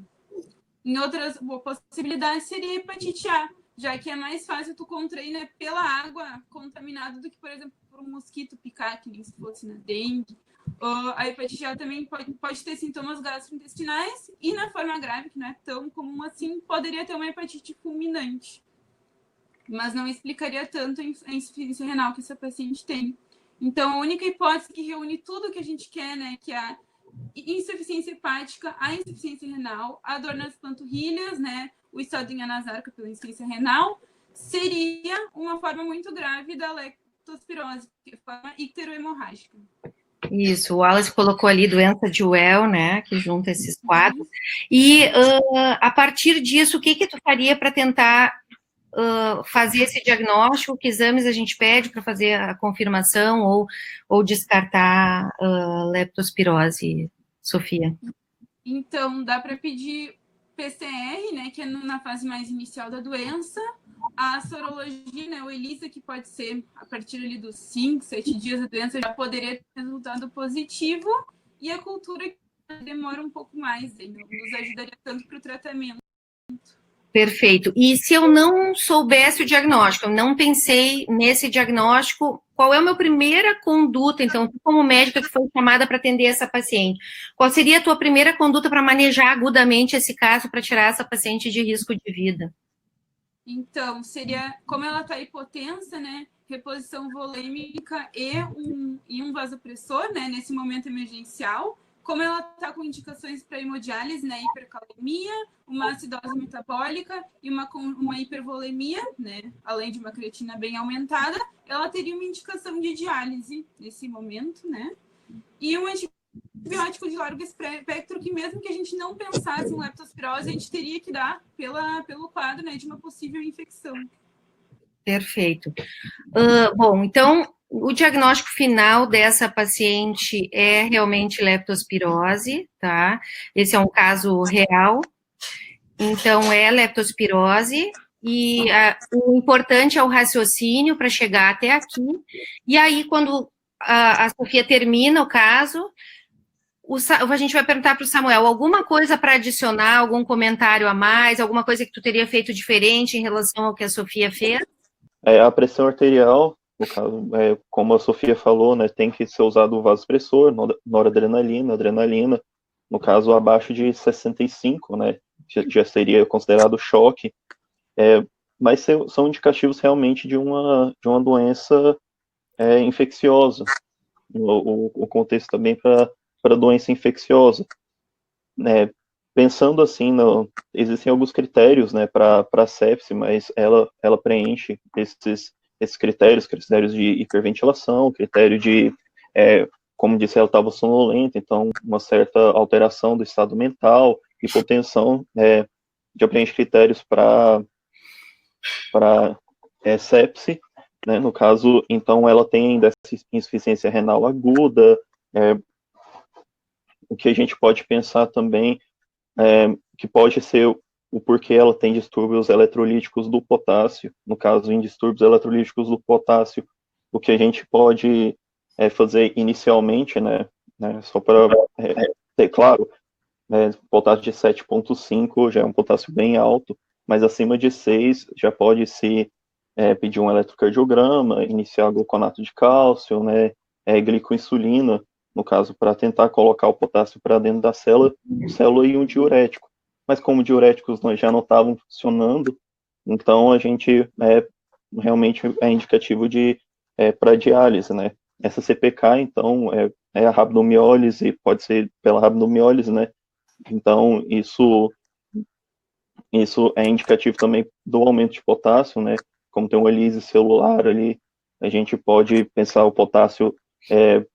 Em outras possibilidades seria hepatite A, já que é mais fácil tu contrair, né, pela água contaminada do que, por exemplo, por um mosquito picar, que nem se fosse na dengue. A hepatite A também pode ter sintomas gastrointestinais e, na forma grave, que não é tão comum assim, poderia ter uma hepatite fulminante. Mas não explicaria tanto a insuficiência renal que essa paciente tem. Então, a única hipótese que reúne tudo que a gente quer, né, que é a insuficiência hepática, a insuficiência renal, a dor nas panturrilhas, né, o estado em anasarca pela insuficiência renal, seria uma forma muito grave da leptospirose, que é a forma icterohemorrágica. Isso, o Wallace colocou ali doença de Well, né, que junta esses quatro. E a partir disso, o que tu faria para tentar fazer esse diagnóstico? Que exames a gente pede para fazer a confirmação ou descartar leptospirose, Sofia? Então, dá para pedir PCR, né, que é na fase mais inicial da doença, a sorologia, né, o ELISA, que pode ser a partir ali dos 5, 7 dias da doença, já poderia ter resultado positivo, e a cultura que demora um pouco mais, né, não nos ajudaria tanto para o tratamento. Perfeito. E se eu não soubesse o diagnóstico, eu não pensei nesse diagnóstico, qual é a minha primeira conduta? Então, tu como médica que foi chamada para atender essa paciente, qual seria a tua primeira conduta para manejar agudamente esse caso, para tirar essa paciente de risco de vida? Então, seria, como ela está hipotensa, né, reposição volêmica e um vasopressor, né, nesse momento emergencial. Como ela está com indicações para hemodiálise, né, hipercalemia, uma acidose metabólica e uma hipervolemia, né, além de uma creatina bem aumentada, ela teria uma indicação de diálise nesse momento, né, e um antibiótico de largo espectro que mesmo que a gente não pensasse em leptospirose, a gente teria que dar pelo quadro, né, de uma possível infecção. Perfeito. Bom, então, o diagnóstico final dessa paciente é realmente leptospirose, tá? Esse é um caso real. Então, é leptospirose, e o importante é o raciocínio para chegar até aqui. E aí, quando a Sofia termina o caso, a gente vai perguntar para o Samuel alguma coisa para adicionar, algum comentário a mais, alguma coisa que tu teria feito diferente em relação ao que a Sofia fez? A pressão arterial, no caso, como a Sofia falou, né, tem que ser usado o vasopressor, noradrenalina, adrenalina, no caso abaixo de 65, né, já seria considerado choque, mas são indicativos realmente de uma doença infecciosa, o contexto também para doença infecciosa, né. Pensando assim, existem alguns critérios, né, para sepse, mas ela preenche esses critérios de hiperventilação, critério de, como disse, ela estava sonolenta, então uma certa alteração do estado mental, hipotensão, já preenche critérios para sepse, né, no caso, então ela tem ainda essa insuficiência renal aguda, o que a gente pode pensar também que pode ser o porquê ela tem distúrbios eletrolíticos do potássio. No caso, em distúrbios eletrolíticos do potássio, o que a gente pode fazer inicialmente, né, só para ter claro, potássio de 7,5 já é um potássio bem alto, mas acima de 6 já pode se pedir um eletrocardiograma, iniciar gluconato de cálcio, né, glicoinsulina, no caso, para tentar colocar o potássio para dentro da célula e um diurético. mas como diuréticos nós já não estavam funcionando, então a gente realmente é indicativo para diálise, né? Essa CPK, então, é a rabdomiólise, pode ser pela rabdomiólise, né? Então, isso é indicativo também do aumento de potássio, né? Como tem uma lise celular ali, a gente pode pensar o potássio é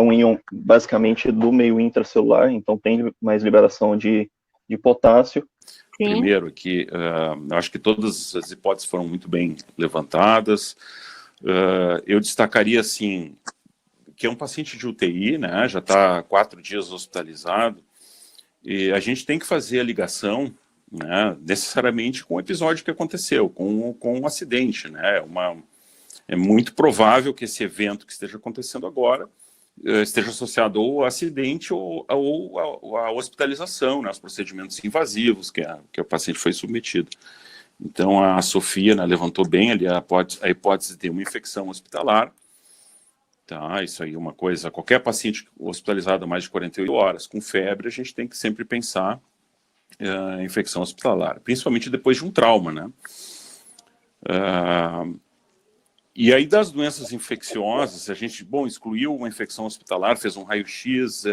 um íon basicamente do meio intracelular, então tem mais liberação de potássio. Sim. Primeiro, que eu acho que todas as hipóteses foram muito bem levantadas. Eu destacaria, assim, que é um paciente de UTI, né, já está 4 dias hospitalizado, e a gente tem que fazer a ligação, né, necessariamente com o episódio que aconteceu, com um acidente, né, é muito provável que esse evento que esteja acontecendo agora esteja associado ou ao acidente ou à hospitalização, né, aos procedimentos invasivos que o paciente foi submetido. Então, a Sofia, né, levantou bem ali a hipótese de ter uma infecção hospitalar. Tá, isso aí é uma coisa, qualquer paciente hospitalizado há mais de 48 horas com febre, a gente tem que sempre pensar em infecção hospitalar, principalmente depois de um trauma, né? E aí, das doenças infecciosas, a gente, excluiu uma infecção hospitalar, fez um raio-x,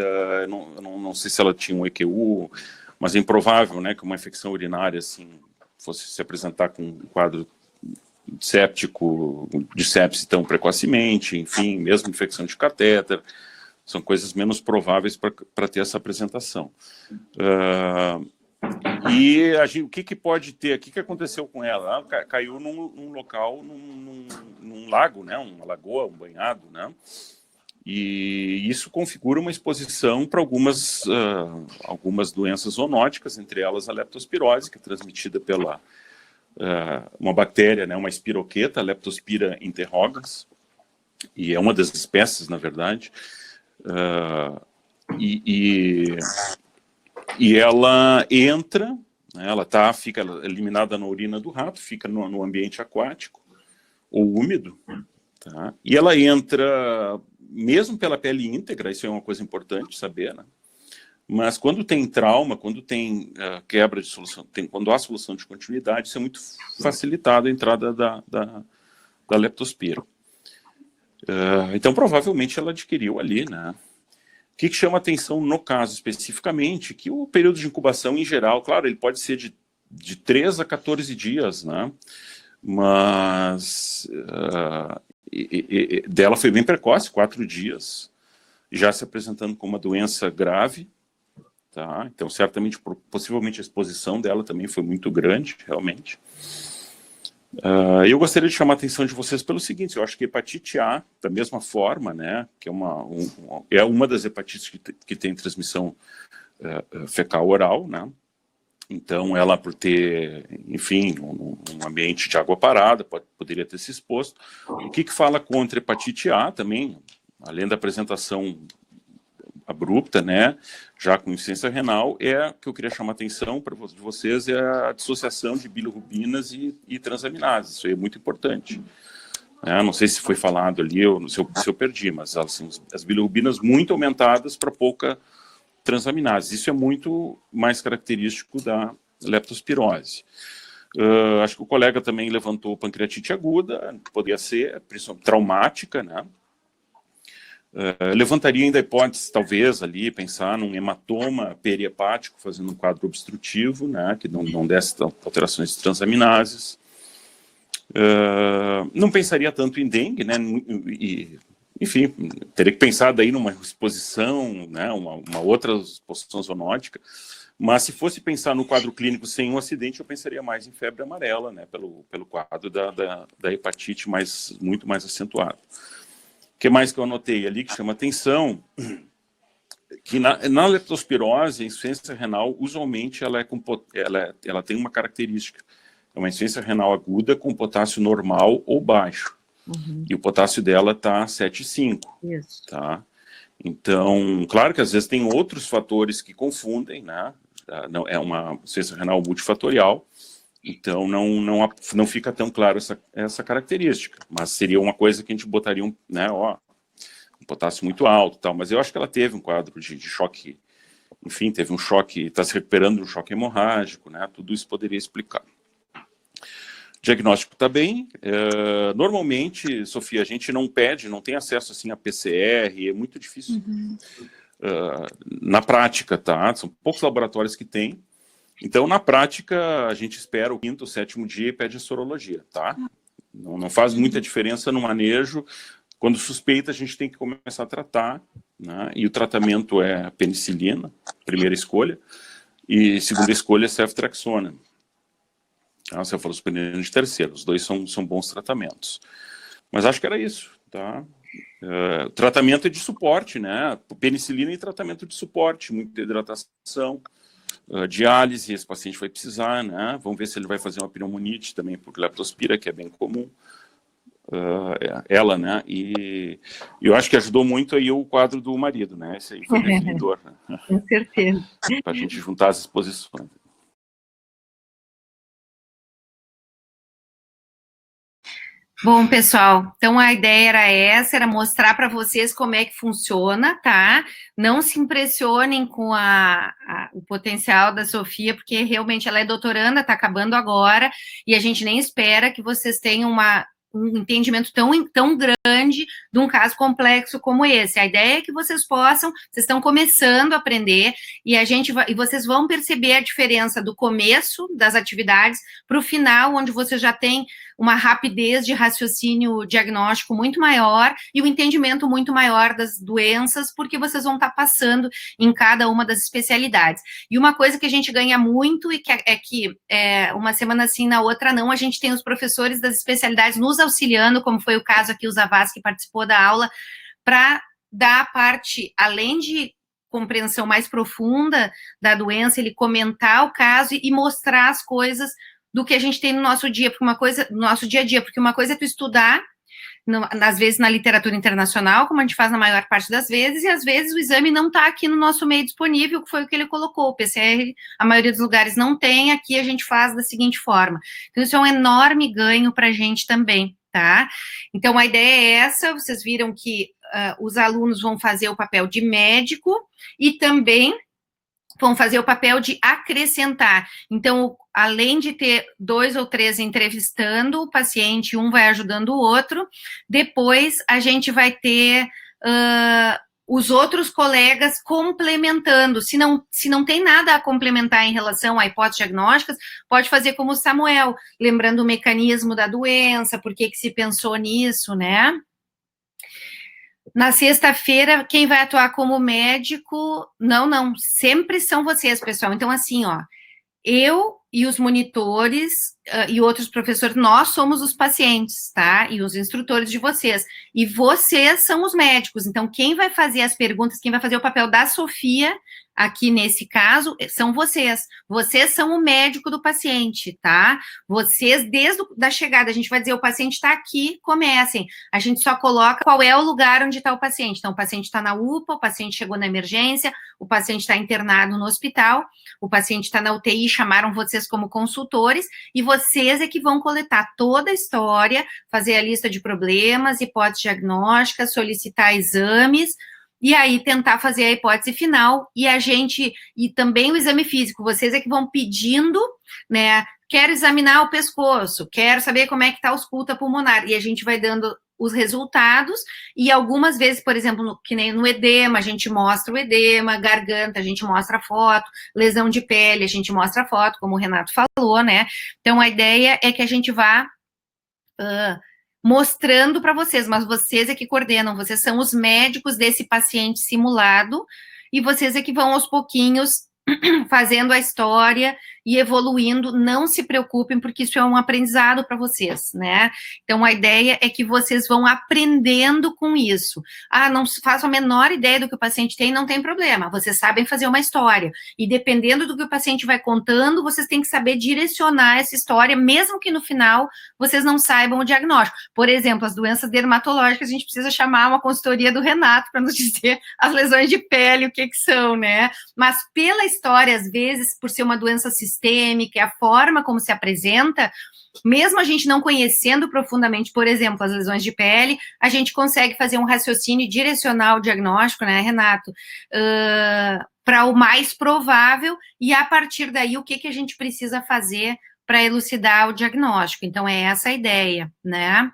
não sei se ela tinha um EQU, mas é improvável, né, que uma infecção urinária, assim, fosse se apresentar com um quadro séptico, de sepse tão precocemente, enfim, mesmo infecção de catéter, são coisas menos prováveis para ter essa apresentação. E o que pode ter? O que aconteceu com ela? Ela caiu num local, num lago, né? Uma lagoa, um banhado, né? E isso configura uma exposição para algumas doenças zoonóticas, entre elas a leptospirose, que é transmitida pela uma bactéria, né? Uma espiroqueta, a Leptospira interrogans, e é uma das espécies, na verdade, e ela entra, né, fica eliminada na urina do rato, fica no ambiente aquático ou úmido, tá? E ela entra mesmo pela pele íntegra, isso é uma coisa importante saber, né? Mas quando tem trauma, quando tem quebra de solução, quando há solução de continuidade, isso é muito facilitado a entrada da leptospira. Então, provavelmente, ela adquiriu ali, né? O que chama atenção no caso especificamente, que o período de incubação em geral, claro, ele pode ser de 3 a 14 dias, né? Mas dela foi bem precoce, 4 dias, já se apresentando com uma doença grave, tá? Então, certamente, possivelmente a exposição dela também foi muito grande, realmente. Eu gostaria de chamar a atenção de vocês pelo seguinte: eu acho que a hepatite A, da mesma forma, né, que é uma das hepatites que tem transmissão fecal oral, né? Então, ela, por ter, enfim, um ambiente de água parada, poderia ter se exposto. O que fala contra a hepatite A também, além da apresentação abrupta, né, já com insuficiência renal, que eu queria chamar a atenção para vocês, é a dissociação de bilirrubinas e transaminases. Isso aí é muito importante. Não sei se foi falado ali, ou se eu perdi, mas assim, as bilirrubinas muito aumentadas para pouca transaminase. Isso é muito mais característico da leptospirose. Acho que o colega também levantou pancreatite aguda, poderia ser, principalmente traumática, né? Levantaria ainda a hipótese, talvez, ali, pensar num hematoma periepático, fazendo um quadro obstrutivo, né, que não desse alterações de transaminases. Não pensaria tanto em dengue, né, enfim, teria que pensar daí numa exposição, né, uma outra exposição zoonótica, mas se fosse pensar no quadro clínico sem um acidente, eu pensaria mais em febre amarela, né, pelo quadro da hepatite muito mais acentuado. O que mais que eu anotei ali que chama atenção? Que na leptospirose, a insuficiência renal, usualmente, ela tem uma característica. É uma insuficiência renal aguda com potássio normal ou baixo. Uhum. E o potássio dela está 7,5. Isso. Tá? Então, claro que às vezes tem outros fatores que confundem, né? É uma insuficiência renal multifatorial. Então, não fica tão claro essa característica, mas seria uma coisa que a gente botaria um potássio muito alto, tal. Mas eu acho que ela teve um quadro de choque enfim, teve um choque, está se recuperando de um choque hemorrágico, né? Tudo isso poderia explicar. Diagnóstico está bem. Normalmente, Sofia, a gente não pede, não tem acesso assim a PCR, é muito difícil. Na prática, tá? São poucos laboratórios que têm. Então, na prática, a gente espera o 5º, 7º dia e pede a sorologia, tá? Não faz muita diferença no manejo. Quando suspeita, a gente tem que começar a tratar, né? E o tratamento é a penicilina, primeira escolha, e segunda escolha é ceftriaxona. A cefalosporina de terceira, os dois são bons tratamentos. Mas acho que era isso, tá? Tratamento é de suporte, né? Penicilina e tratamento de suporte, muita hidratação, diálise, esse paciente vai precisar, né? Vamos ver se ele vai fazer uma pneumonite também por leptospira, que é bem comum. Ela, né? E eu acho que ajudou muito aí o quadro do marido, né? Esse aí foi definidor, né? Com certeza. Para a gente juntar as exposições. Bom, pessoal, então a ideia era essa, era mostrar para vocês como é que funciona, tá? Não se impressionem com o potencial da Sofia, porque realmente ela é doutoranda, está acabando agora, e a gente nem espera que vocês tenham um entendimento tão grande de um caso complexo como esse. A ideia é que vocês vocês estão começando a aprender, e vocês vão perceber a diferença do começo das atividades para o final, onde você já tem uma rapidez de raciocínio diagnóstico muito maior e o entendimento muito maior das doenças, porque vocês vão estar passando em cada uma das especialidades. E uma coisa que a gente ganha muito, e que uma semana sim, na outra não, a gente tem os professores das especialidades nos auxiliando, como foi o caso aqui, o Zavaz, que participou da aula, para dar a parte, além de compreensão mais profunda da doença, ele comentar o caso e mostrar as coisas do que a gente tem no nosso dia, no nosso dia a dia, porque uma coisa é tu estudar, às vezes na literatura internacional, como a gente faz na maior parte das vezes, e às vezes o exame não está aqui no nosso meio disponível, que foi o que ele colocou. O PCR, a maioria dos lugares não tem, aqui a gente faz da seguinte forma. Então, isso é um enorme ganho para a gente também, tá? Então, a ideia é essa, vocês viram que os alunos vão fazer o papel de médico e também vão fazer o papel de acrescentar. Então, além de ter 2 ou 3 entrevistando o paciente, um vai ajudando o outro, depois a gente vai ter os outros colegas complementando. Se não tem nada a complementar em relação a hipóteses diagnósticas, pode fazer como o Samuel, lembrando o mecanismo da doença, por que se pensou nisso, né? Na sexta-feira, quem vai atuar como médico? Não, sempre são vocês, pessoal. Então, assim, ó, eu e os monitores e outros professores, nós somos os pacientes, tá? E os instrutores de vocês. E vocês são os médicos. Então, quem vai fazer as perguntas, quem vai fazer o papel da Sofia, aqui nesse caso, são vocês. Vocês são o médico do paciente, tá? Vocês, desde a chegada, a gente vai dizer, o paciente está aqui, comecem. A gente só coloca qual é o lugar onde está o paciente. Então, o paciente está na UPA, o paciente chegou na emergência, o paciente está internado no hospital, o paciente está na UTI, chamaram vocês como consultores, e vocês é que vão coletar toda a história, fazer a lista de problemas, hipóteses diagnósticas, solicitar exames, e aí tentar fazer a hipótese final, e também o exame físico, vocês é que vão pedindo, né, quero examinar o pescoço, quero saber como é que está a ausculta pulmonar, e a gente vai dando os resultados, e algumas vezes, por exemplo, que nem no edema, a gente mostra o edema, garganta, a gente mostra a foto, lesão de pele, a gente mostra a foto, como o Renato falou, né, então a ideia é que a gente vá mostrando para vocês, mas vocês é que coordenam, vocês são os médicos desse paciente simulado, e vocês é que vão aos pouquinhos fazendo a história e evoluindo. Não se preocupem, porque isso é um aprendizado para vocês, né? Então, a ideia é que vocês vão aprendendo com isso. Não faço a menor ideia do que o paciente tem, não tem problema. Vocês sabem fazer uma história. E dependendo do que o paciente vai contando, vocês têm que saber direcionar essa história, mesmo que no final vocês não saibam o diagnóstico. Por exemplo, as doenças dermatológicas, a gente precisa chamar uma consultoria do Renato para nos dizer as lesões de pele, o que são, né? Mas pela história, às vezes, por ser uma doença sistêmica, sistêmica, a forma como se apresenta, mesmo a gente não conhecendo profundamente, por exemplo, as lesões de pele, a gente consegue fazer um raciocínio direcional diagnóstico, né, Renato, para o mais provável, e a partir daí o que a gente precisa fazer para elucidar o diagnóstico. Então, é essa a ideia, né?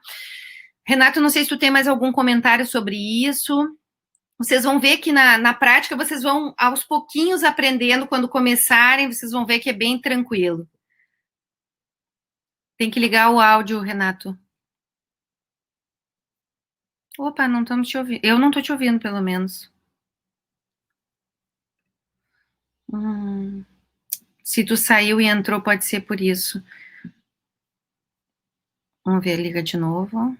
Renato, não sei se tu tem mais algum comentário sobre isso. Vocês vão ver que na prática, vocês vão aos pouquinhos aprendendo, quando começarem, vocês vão ver que é bem tranquilo. Tem que ligar o áudio, Renato. Opa, não estamos te ouvindo. Eu não estou te ouvindo, pelo menos. Se tu saiu e entrou, pode ser por isso. Vamos ver, liga de novo.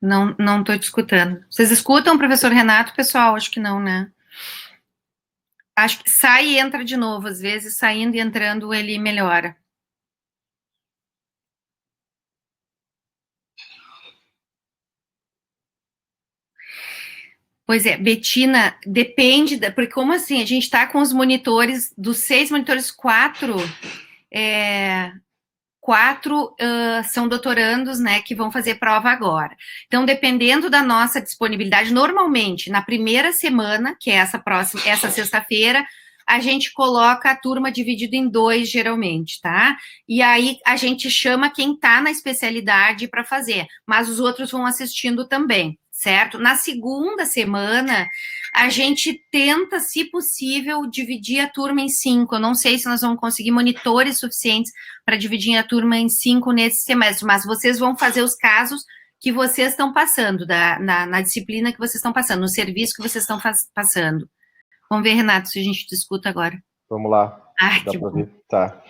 Não estou te escutando. Vocês escutam o professor Renato, pessoal? Acho que não, né? Acho que sai e entra de novo. Às vezes, saindo e entrando, ele melhora. Pois é, Betina, depende, porque como assim, a gente está com os monitores, dos 6 monitores, 4 são doutorandos, né, que vão fazer prova agora. Então, dependendo da nossa disponibilidade, normalmente, na primeira semana, que é essa sexta-feira, a gente coloca a turma dividida em 2, geralmente, tá? E aí, a gente chama quem tá na especialidade para fazer, mas os outros vão assistindo também, certo? Na segunda semana, a gente tenta, se possível, dividir a turma em 5. Eu não sei se nós vamos conseguir monitores suficientes para dividir a turma em 5 nesse semestre, mas vocês vão fazer os casos que vocês estão passando, na disciplina que vocês estão passando, no serviço que vocês estão passando. Vamos ver, Renato, se a gente te escuta agora. Vamos lá. Ai, dá que para bom. ver? Tá.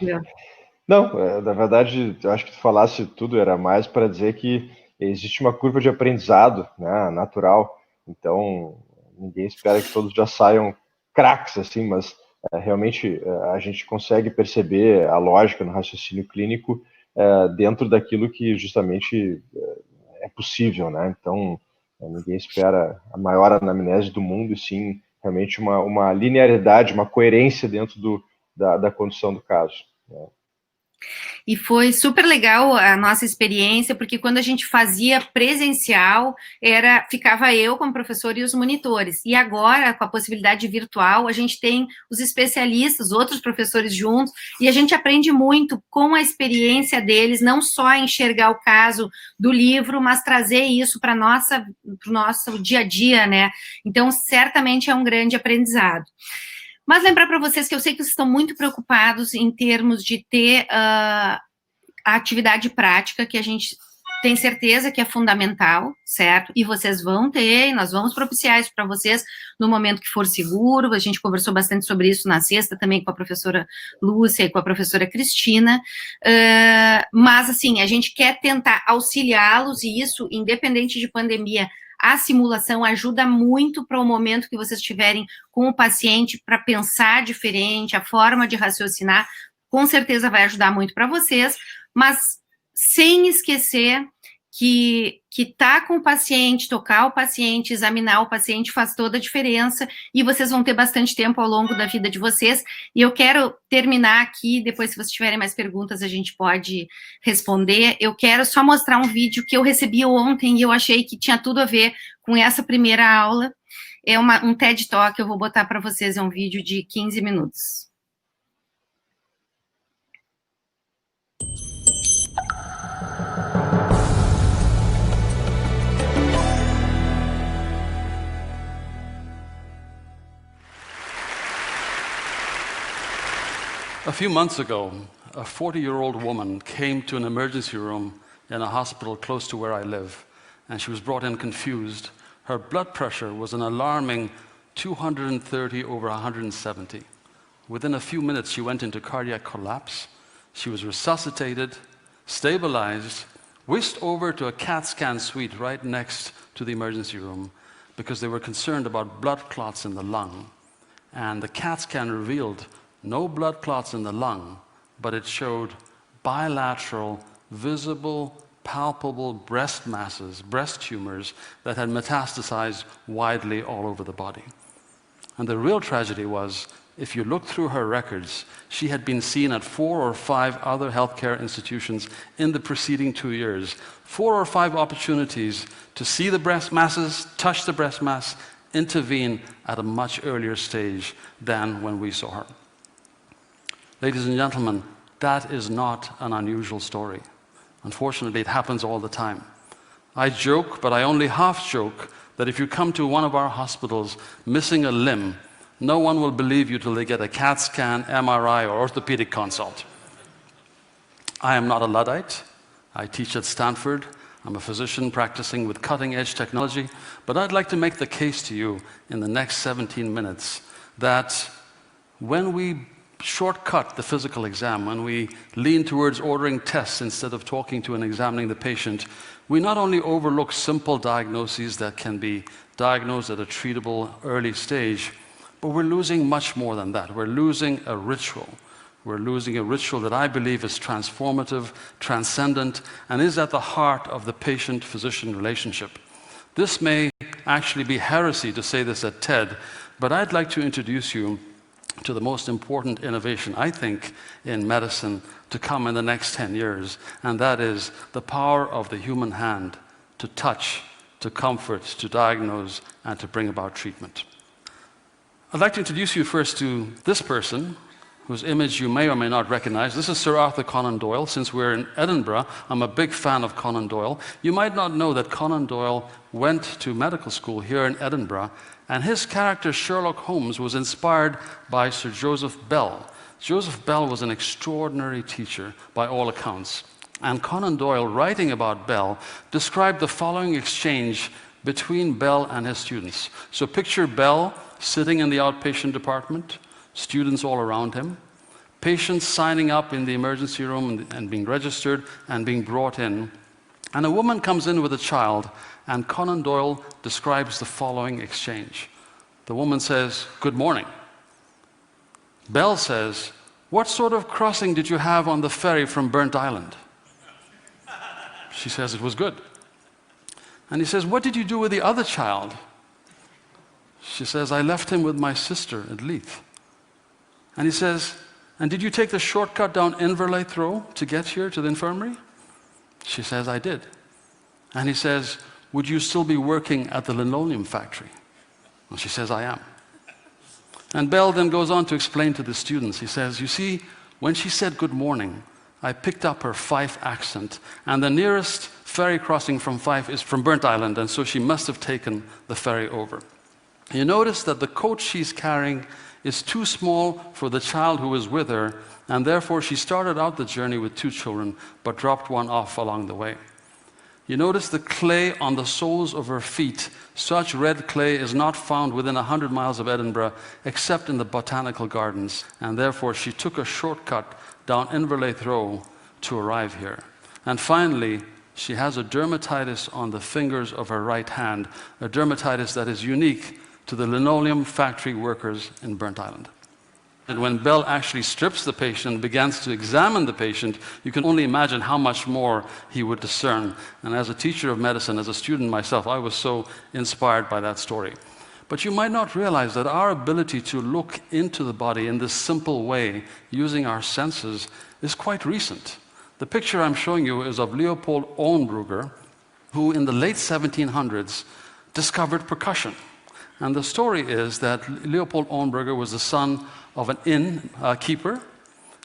Não, na verdade, eu acho que tu falasse tudo, era mais para dizer que existe uma curva de aprendizado, né, natural, então ninguém espera que todos já saiam craques, assim, mas realmente a gente consegue perceber a lógica no raciocínio clínico dentro daquilo que justamente é possível, né, então ninguém espera a maior anamnese do mundo, e sim realmente uma linearidade, uma coerência dentro da condução do caso, né. E foi super legal a nossa experiência, porque quando a gente fazia presencial, ficava eu como professor e os monitores. E agora, com a possibilidade virtual, a gente tem os especialistas, outros professores juntos, e a gente aprende muito com a experiência deles, não só enxergar o caso do livro, mas trazer isso para o nosso dia a dia, né? Então, certamente é um grande aprendizado. Mas lembrar para vocês que eu sei que vocês estão muito preocupados em termos de ter a atividade prática, que a gente tem certeza que é fundamental, certo? E vocês vão ter, e nós vamos propiciar isso para vocês no momento que for seguro. A gente conversou bastante sobre isso na sexta, também com a professora Lúcia e com a professora Cristina. Mas, assim, a gente quer tentar auxiliá-los, e isso, independente de pandemia, a simulação ajuda muito para o momento que vocês estiverem com o paciente, para pensar diferente, a forma de raciocinar, com certeza vai ajudar muito para vocês, mas sem esquecer que estar com o paciente, tocar o paciente, examinar o paciente faz toda a diferença, e vocês vão ter bastante tempo ao longo da vida de vocês. E eu quero terminar aqui, depois se vocês tiverem mais perguntas a gente pode responder. Eu quero só mostrar um vídeo que eu recebi ontem e eu achei que tinha tudo a ver com essa primeira aula. É um TED Talk, eu vou botar para vocês, é um vídeo de 15 minutos. A few months ago, a 40-year-old woman came to an emergency room in a hospital close to where I live, and she was brought in confused. Her blood pressure was an alarming 230 over 170. Within a few minutes, she went into cardiac collapse. She was resuscitated, stabilized, whisked over to a CAT scan suite right next to the emergency room because they were concerned about blood clots in the lung. And the CAT scan revealed no blood clots in the lung, but it showed bilateral, visible, palpable breast masses, breast tumors that had metastasized widely all over the body. And the real tragedy was if you look through her records, she had been seen at 4 or 5 other healthcare institutions in the preceding 2 years. 4 or 5 opportunities to see the breast masses, touch the breast mass, intervene at a much earlier stage than when we saw her. Ladies and gentlemen, that is not an unusual story. Unfortunately, it happens all the time. I joke, but I only half joke, that if you come to one of our hospitals missing a limb, no one will believe you till they get a CAT scan, MRI, or orthopedic consult. I am not a Luddite. I teach at Stanford. I'm a physician practicing with cutting-edge technology, but I'd like to make the case to you in the next 17 minutes that when we shortcut the physical exam, when we lean towards ordering tests instead of talking to and examining the patient, we not only overlook simple diagnoses that can be diagnosed at a treatable early stage, but we're losing much more than that. We're losing a ritual. We're losing a ritual that I believe is transformative, transcendent, and is at the heart of the patient-physician relationship. This may actually be heresy to say this at TED, but I'd like to introduce you to the most important innovation, I think, in medicine to come in the next 10 years, and that is the power of the human hand to touch, to comfort, to diagnose, and to bring about treatment. I'd like to introduce you first to this person, whose image you may or may not recognize. This is Sir Arthur Conan Doyle. Since we're in Edinburgh, I'm a big fan of Conan Doyle. You might not know that Conan Doyle went to medical school here in Edinburgh, and his character Sherlock Holmes was inspired by Sir Joseph Bell. Joseph Bell was an extraordinary teacher by all accounts. And Conan Doyle, writing about Bell, described the following exchange between Bell and his students. So picture Bell sitting in the outpatient department, students all around him, patients signing up in the emergency room and being registered and being brought in. And a woman comes in with a child, and Conan Doyle describes the following exchange. The woman says, "Good morning." Bell says, "What sort of crossing did you have on the ferry from Burnt Island?" She says, "It was good." And he says, "What did you do with the other child?" She says, "I left him with my sister at Leith." And he says, "And did you take the shortcut down Inverleith Road to get here to the infirmary?" She says, "I did." And he says, "Would you still be working at the linoleum factory?" And she says, "I am." And Bell then goes on to explain to the students. He says, "You see, when she said good morning, I picked up her Fife accent, and the nearest ferry crossing from Fife is from Burnt Island, and so she must have taken the ferry over." You notice that the coat she's carrying is too small for the child who is with her, and therefore she started out the journey with 2 children, but dropped one off along the way. You notice the clay on the soles of her feet. Such red clay is not found within 100 miles of Edinburgh, except in the botanical gardens, and therefore she took a shortcut down Inverleith Road to arrive here. And finally, she has a dermatitis on the fingers of her right hand, a dermatitis that is unique to the linoleum factory workers in Burnt Island. And when Bell actually strips the patient and begins to examine the patient, you can only imagine how much more he would discern. And as a teacher of medicine, as a student myself, I was so inspired by that story. But you might not realize that our ability to look into the body in this simple way, using our senses, is quite recent. The picture I'm showing you is of Leopold Auenbrugger, who in the late 1700s discovered percussion. And the story is that Leopold Auenbrugger was the son of an innkeeper,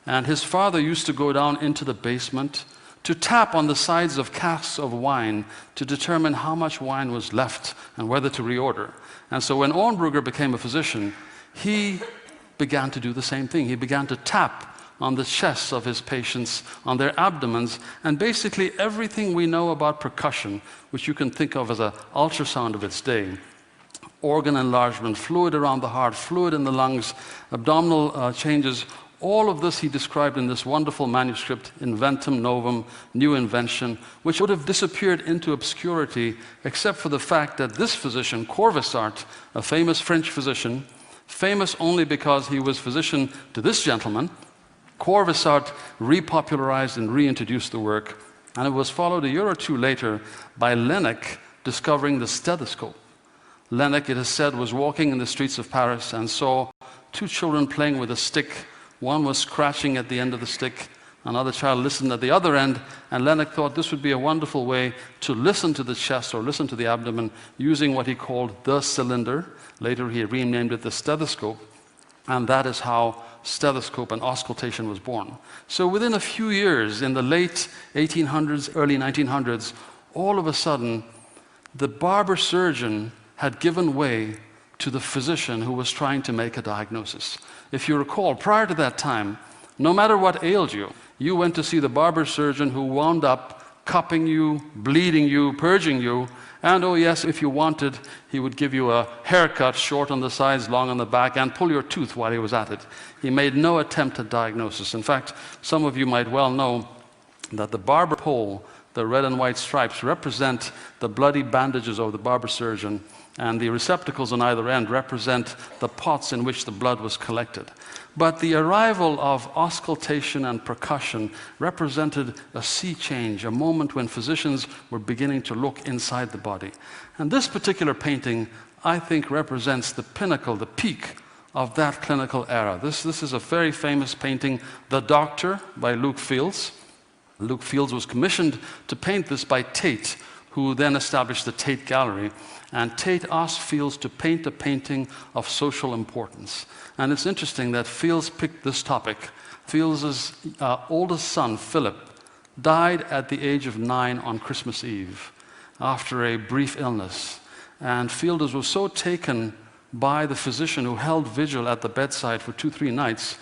and his father used to go down into the basement to tap on the sides of casks of wine to determine how much wine was left and whether to reorder. And so when Auenbrugger became a physician, he began to do the same thing. He began to tap on the chests of his patients, on their abdomens, and basically everything we know about percussion, which you can think of as an ultrasound of its day. Organ enlargement, fluid around the heart, fluid in the lungs, abdominal changes, all of this he described in this wonderful manuscript, Inventum Novum, New Invention, which would have disappeared into obscurity except for the fact that this physician, Corvisart, a famous French physician, famous only because he was physician to this gentleman, Corvisart repopularized and reintroduced the work, and it was followed a year or two later by Laennec discovering the stethoscope. Laennec, it is said, was walking in the streets of Paris and saw two children playing with a stick. One was scratching at the end of the stick. Another child listened at the other end, and Lennox thought this would be a wonderful way to listen to the chest or listen to the abdomen using what he called the cylinder. Later he renamed it the stethoscope, and that is how stethoscope and auscultation was born. So within a few years, in the late 1800s, early 1900s, all of a sudden, the barber surgeon had given way to the physician who was trying to make a diagnosis. If you recall, prior to that time, no matter what ailed you, you went to see the barber surgeon who wound up cupping you, bleeding you, purging you, and oh yes, if you wanted, he would give you a haircut, short on the sides, long on the back, and pull your tooth while he was at it. He made no attempt at diagnosis. In fact, some of you might well know that the barber pole, the red and white stripes, represent the bloody bandages of the barber surgeon, and the receptacles on either end represent the pots in which the blood was collected. But the arrival of auscultation and percussion represented a sea change, a moment when physicians were beginning to look inside the body. And this particular painting, I think, represents the pinnacle, the peak of that clinical era. This is a very famous painting, The Doctor, by Luke Fields. Luke Fields was commissioned to paint this by Tate, who then established the Tate Gallery. And Tate asked Fields to paint a painting of social importance. And it's interesting that Fields picked this topic. Fields' oldest son, Philip, died at the age of 9 on Christmas Eve after a brief illness. And Fields was so taken by the physician who held vigil at the bedside for 2-3 nights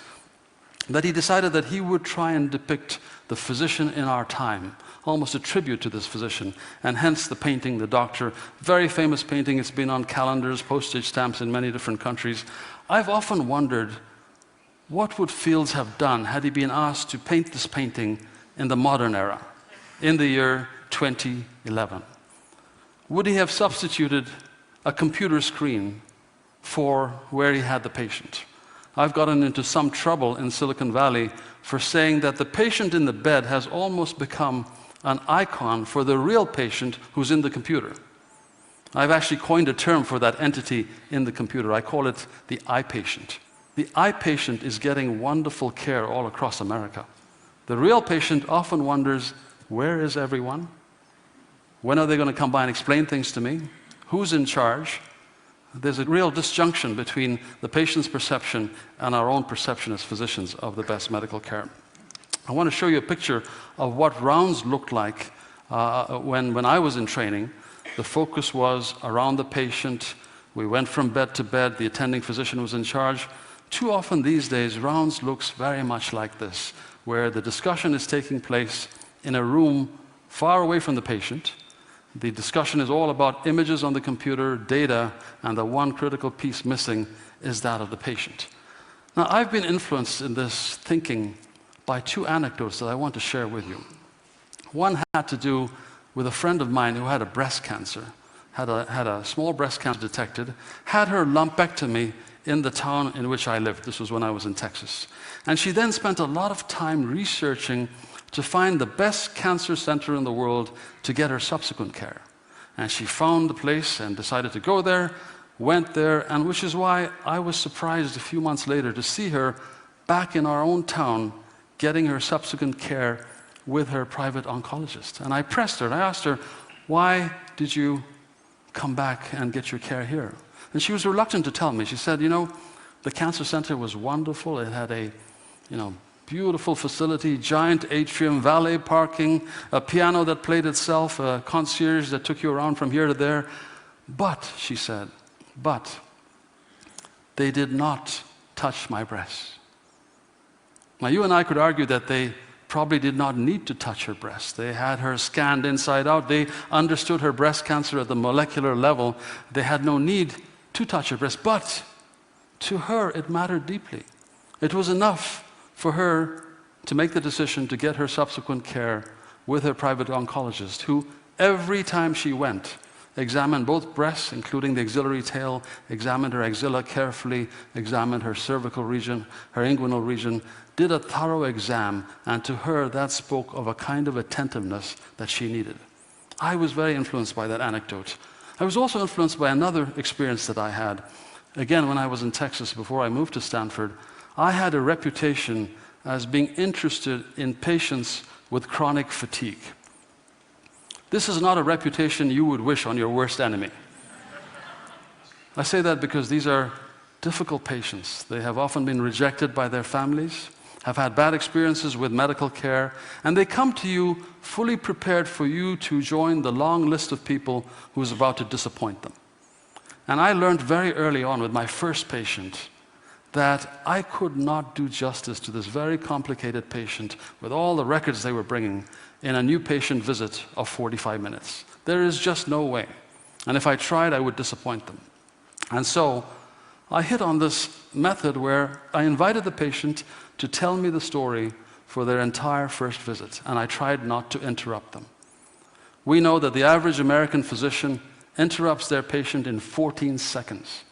that he decided that he would try and depict the physician in our time, almost a tribute to this physician, and hence the painting, The Doctor. Very famous painting. It's been on calendars, postage stamps in many different countries. I've often wondered, what would Fields have done had he been asked to paint this painting in the modern era, in the year 2011? Would he have substituted a computer screen for where he had the patient? I've gotten into some trouble in Silicon Valley for saying that the patient in the bed has almost become an icon for the real patient who's in the computer. I've actually coined a term for that entity in the computer. I call it the eye patient. The eye patient is getting wonderful care all across America. The real patient often wonders, where is everyone? When are they going to come by and explain things to me? Who's in charge? There's a real disjunction between the patient's perception and our own perception as physicians of the best medical care. I want to show you a picture of what rounds looked like when I was in training. The focus was around the patient. We went from bed to bed. The attending physician was in charge. Too often these days, rounds looks very much like this, where the discussion is taking place in a room far away from the patient. The discussion is all about images on the computer, data, and the one critical piece missing is that of the patient. Now, I've been influenced in this thinking by 2 anecdotes that I want to share with you. One had to do with a friend of mine who had a breast cancer, had a small breast cancer detected, had her lumpectomy in the town in which I lived. This was when I was in Texas. And she then spent a lot of time researching to find the best cancer center in the world to get her subsequent care. And she found the place and decided to go there, went there, and which is why I was surprised a few months later to see her back in our own town getting her subsequent care with her private oncologist. And I pressed her, and I asked her, why did you come back and get your care here? And she was reluctant to tell me. She said, the cancer center was wonderful. It had a, beautiful facility, giant atrium, valet parking, a piano that played itself, a concierge that took you around from here to there. But, she said, they did not touch my breast. Now, you and I could argue that they probably did not need to touch her breast. They had her scanned inside out. They understood her breast cancer at the molecular level. They had no need to touch her breast. But to her, it mattered deeply. It was enough for her to make the decision to get her subsequent care with her private oncologist, who every time she went, examined both breasts, including the axillary tail, examined her axilla carefully, examined her cervical region, her inguinal region, did a thorough exam, and to her that spoke of a kind of attentiveness that she needed. I was very influenced by that anecdote. I was also influenced by another experience that I had. again, when I was in Texas before I moved to Stanford, I had a reputation as being interested in patients with chronic fatigue. This is not a reputation you would wish on your worst enemy. I say that because these are difficult patients. They have often been rejected by their families, have had bad experiences with medical care, and they come to you fully prepared for you to join the long list of people who is about to disappoint them. And I learned very early on with my first patient that I could not do justice to this very complicated patient with all the records they were bringing in a new patient visit of 45 minutes. There is just no way. And if I tried, I would disappoint them. And so I hit on this method where I invited the patient to tell me the story for their entire first visit, and I tried not to interrupt them. We know that the average American physician interrupts their patient in 14 seconds.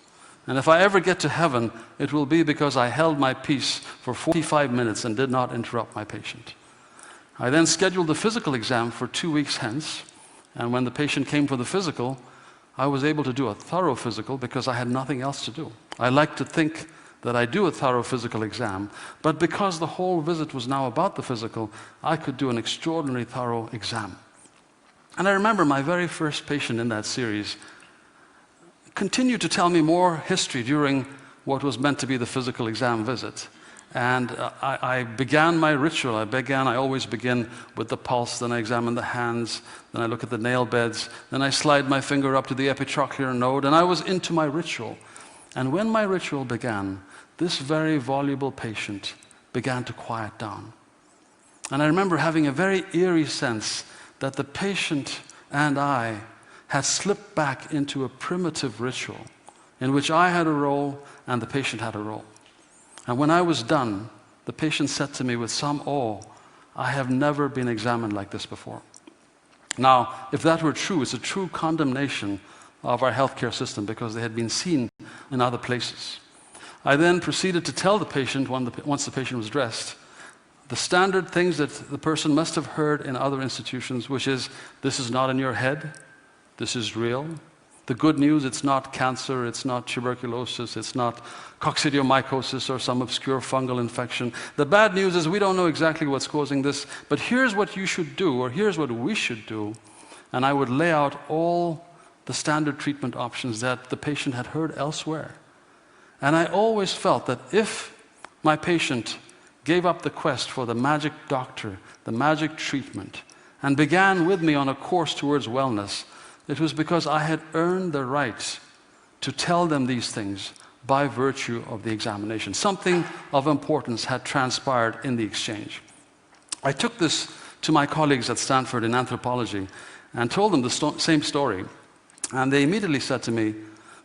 And if I ever get to heaven, it will be because I held my peace for 45 minutes and did not interrupt my patient. I then scheduled the physical exam for 2 weeks hence, and when the patient came for the physical, I was able to do a thorough physical because I had nothing else to do. I like to think that I do a thorough physical exam, but because the whole visit was now about the physical, I could do an extraordinarily thorough exam. And I remember my very first patient in that series continued to tell me more history during what was meant to be the physical exam visit. And I began my ritual. I always begin with the pulse, then I examine the hands, then I look at the nail beds, then I slide my finger up to the epitrochlear node, and I was into my ritual. And when my ritual began, this very voluble patient began to quiet down. And I remember having a very eerie sense that the patient and I had slipped back into a primitive ritual in which I had a role and the patient had a role. And when I was done, the patient said to me with some awe, "I have never been examined like this before." Now, if that were true, it's a true condemnation of our healthcare system because they had been seen in other places. I then proceeded to tell the patient, once the patient was dressed, the standard things that the person must have heard in other institutions, which is, this is not in your head, this is real. The good news, it's not cancer, it's not tuberculosis, it's not coccidiomycosis or some obscure fungal infection. The bad news is we don't know exactly what's causing this, but here's what you should do, or here's what we should do. And I would lay out all the standard treatment options that the patient had heard elsewhere. And I always felt that if my patient gave up the quest for the magic doctor, the magic treatment, and began with me on a course towards wellness, it was because I had earned the right to tell them these things by virtue of the examination. Something of importance had transpired in the exchange. I took this to my colleagues at Stanford in anthropology and told them the same story. And they immediately said to me,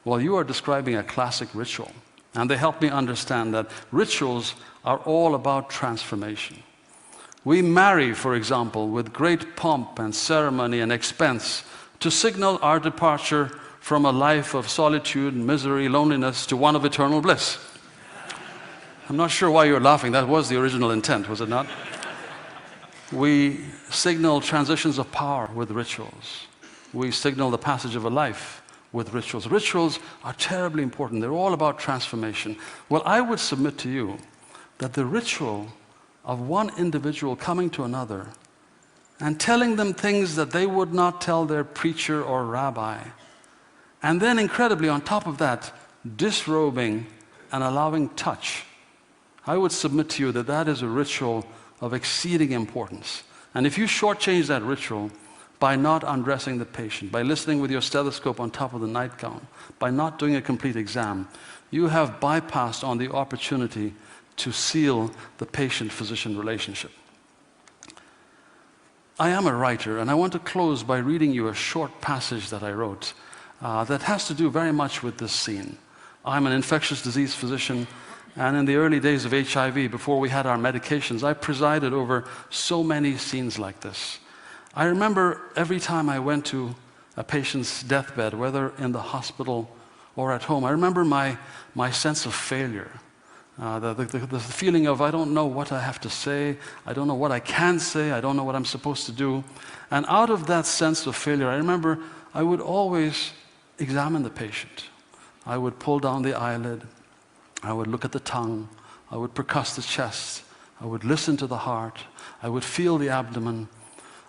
"Well, you are describing a classic ritual." And they helped me understand that rituals are all about transformation. We marry, for example, with great pomp and ceremony and expense to signal our departure from a life of solitude, misery, loneliness to one of eternal bliss. I'm not sure why you're laughing. That was the original intent, was it not? We signal transitions of power with rituals. We signal the passage of a life with rituals. Rituals are terribly important. They're all about transformation. Well, I would submit to you that the ritual of one individual coming to another and telling them things that they would not tell their preacher or rabbi, and then incredibly on top of that, disrobing and allowing touch, I would submit to you that that is a ritual of exceeding importance. And if you shortchange that ritual by not undressing the patient, by listening with your stethoscope on top of the nightgown, by not doing a complete exam, you have bypassed on the opportunity to seal the patient-physician relationship. I am a writer, and I want to close by reading you a short passage that I wrote that has to do very much with this scene. I'm an infectious disease physician, and in the early days of HIV, before we had our medications, I presided over so many scenes like this. I remember every time I went to a patient's deathbed, whether in the hospital or at home, I remember my sense of failure. The feeling of, I don't know what I have to say, I don't know what I can say, I don't know what I'm supposed to do. And out of that sense of failure, I remember I would always examine the patient. I would pull down the eyelid. I would look at the tongue. I would percuss the chest. I would listen to the heart. I would feel the abdomen.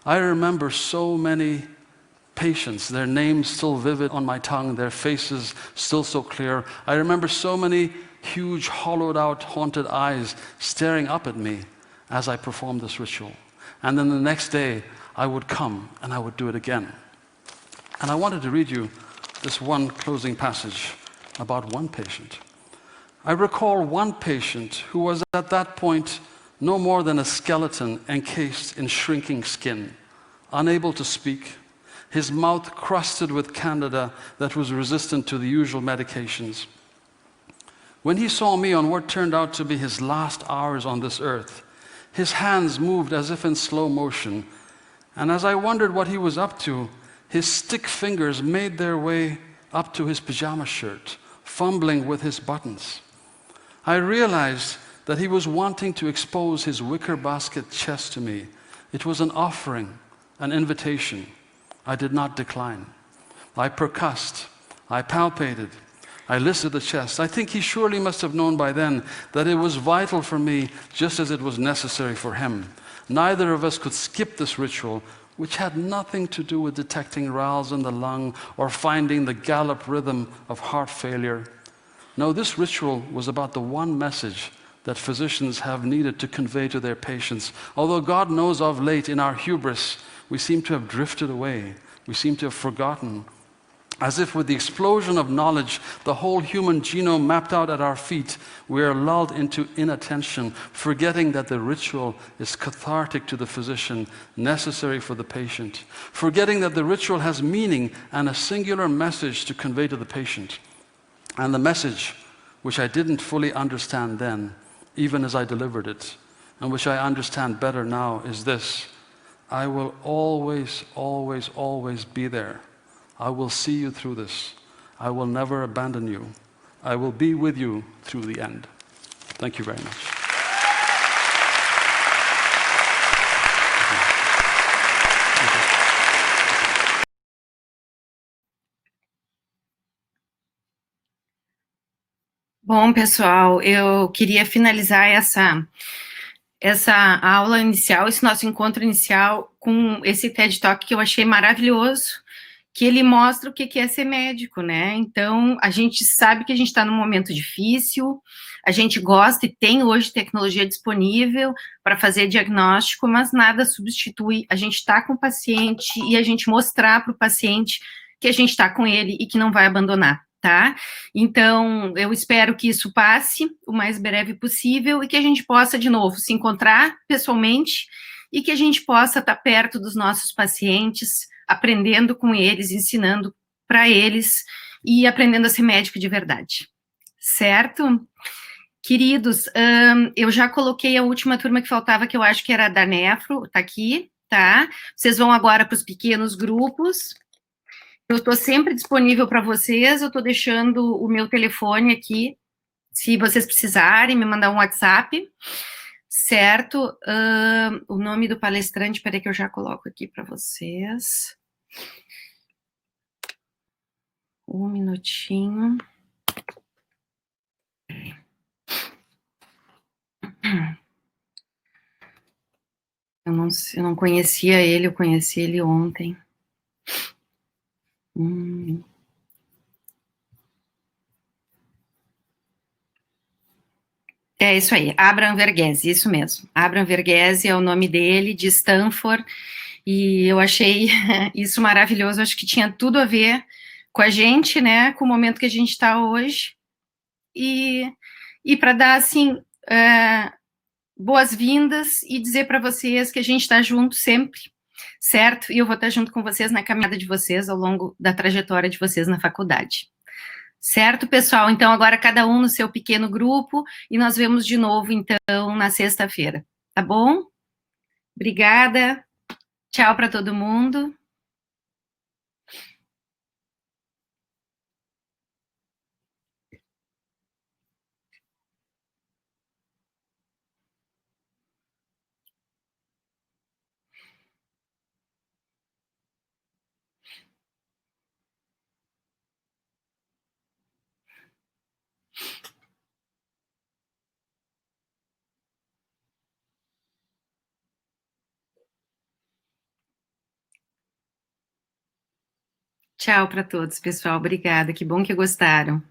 I remember so many patients, their names still vivid on my tongue, their faces still so clear. I remember so many huge, hollowed out, haunted eyes staring up at me as I performed this ritual. And then the next day, I would come and I would do it again. And I wanted to read you this one closing passage about one patient. I recall one patient who was at that point no more than a skeleton encased in shrinking skin, unable to speak, his mouth crusted with candida that was resistant to the usual medications. When he saw me on what turned out to be his last hours on this earth, his hands moved as if in slow motion, and as I wondered what he was up to, his stick fingers made their way up to his pajama shirt, fumbling with his buttons. I realized that he was wanting to expose his wicker basket chest to me. It was an offering, an invitation. I did not decline. I percussed, I palpated, I listened to the chest. I think he surely must have known by then that it was vital for me just as it was necessary for him. Neither of us could skip this ritual, which had nothing to do with detecting rales in the lung or finding the gallop rhythm of heart failure. No, this ritual was about the one message that physicians have needed to convey to their patients. Although God knows of late in our hubris, we seem to have drifted away. We seem to have forgotten. As if with the explosion of knowledge, the whole human genome mapped out at our feet, we are lulled into inattention, forgetting that the ritual is cathartic to the physician, necessary for the patient. Forgetting that the ritual has meaning and a singular message to convey to the patient. And the message, which I didn't fully understand then, even as I delivered it, and which I understand better now, is this: I will always, always, always be there. I will see you through this. I will never abandon you. I will be with you through the end. Thank you very much. Bom, pessoal, eu queria finalizar essa aula inicial, esse nosso encontro inicial, com esse TED Talk que eu achei maravilhoso, que ele mostra o que é ser médico, né? Então, a gente sabe que a gente está num momento difícil, a gente gosta e tem hoje tecnologia disponível para fazer diagnóstico, mas nada substitui a gente estar com o paciente e a gente mostrar para o paciente que a gente está com ele e que não vai abandonar, tá? Então, eu espero que isso passe o mais breve possível e que a gente possa, de novo, se encontrar pessoalmente e que a gente possa estar perto dos nossos pacientes, aprendendo com eles, ensinando para eles e aprendendo a ser médico de verdade. Certo? Queridos, eu já coloquei a última turma que faltava, que eu acho que era da Nefro, tá aqui, tá? Vocês vão agora para os pequenos grupos. Eu estou sempre disponível para vocês, eu estou deixando o meu telefone aqui, se vocês precisarem, me mandar um WhatsApp, certo? O nome do palestrante, peraí que eu já coloco aqui para vocês. Um minutinho. Eu não conhecia ele, eu conheci ele ontem. É isso aí, Abraham Verghese, isso mesmo. Abraham Verghese é o nome dele, de Stanford, e eu achei isso maravilhoso, acho que tinha tudo a ver com a gente, né, com o momento que a gente está hoje, e para dar, assim, boas-vindas e dizer para vocês que a gente está junto sempre, certo? E eu vou estar junto com vocês na caminhada de vocês ao longo da trajetória de vocês na faculdade. Certo, pessoal? Então, agora cada um no seu pequeno grupo e nós vemos de novo, então, na sexta-feira. Tá bom? Obrigada. Tchau para todo mundo. Tchau para todos, pessoal. Obrigada. Que bom que gostaram.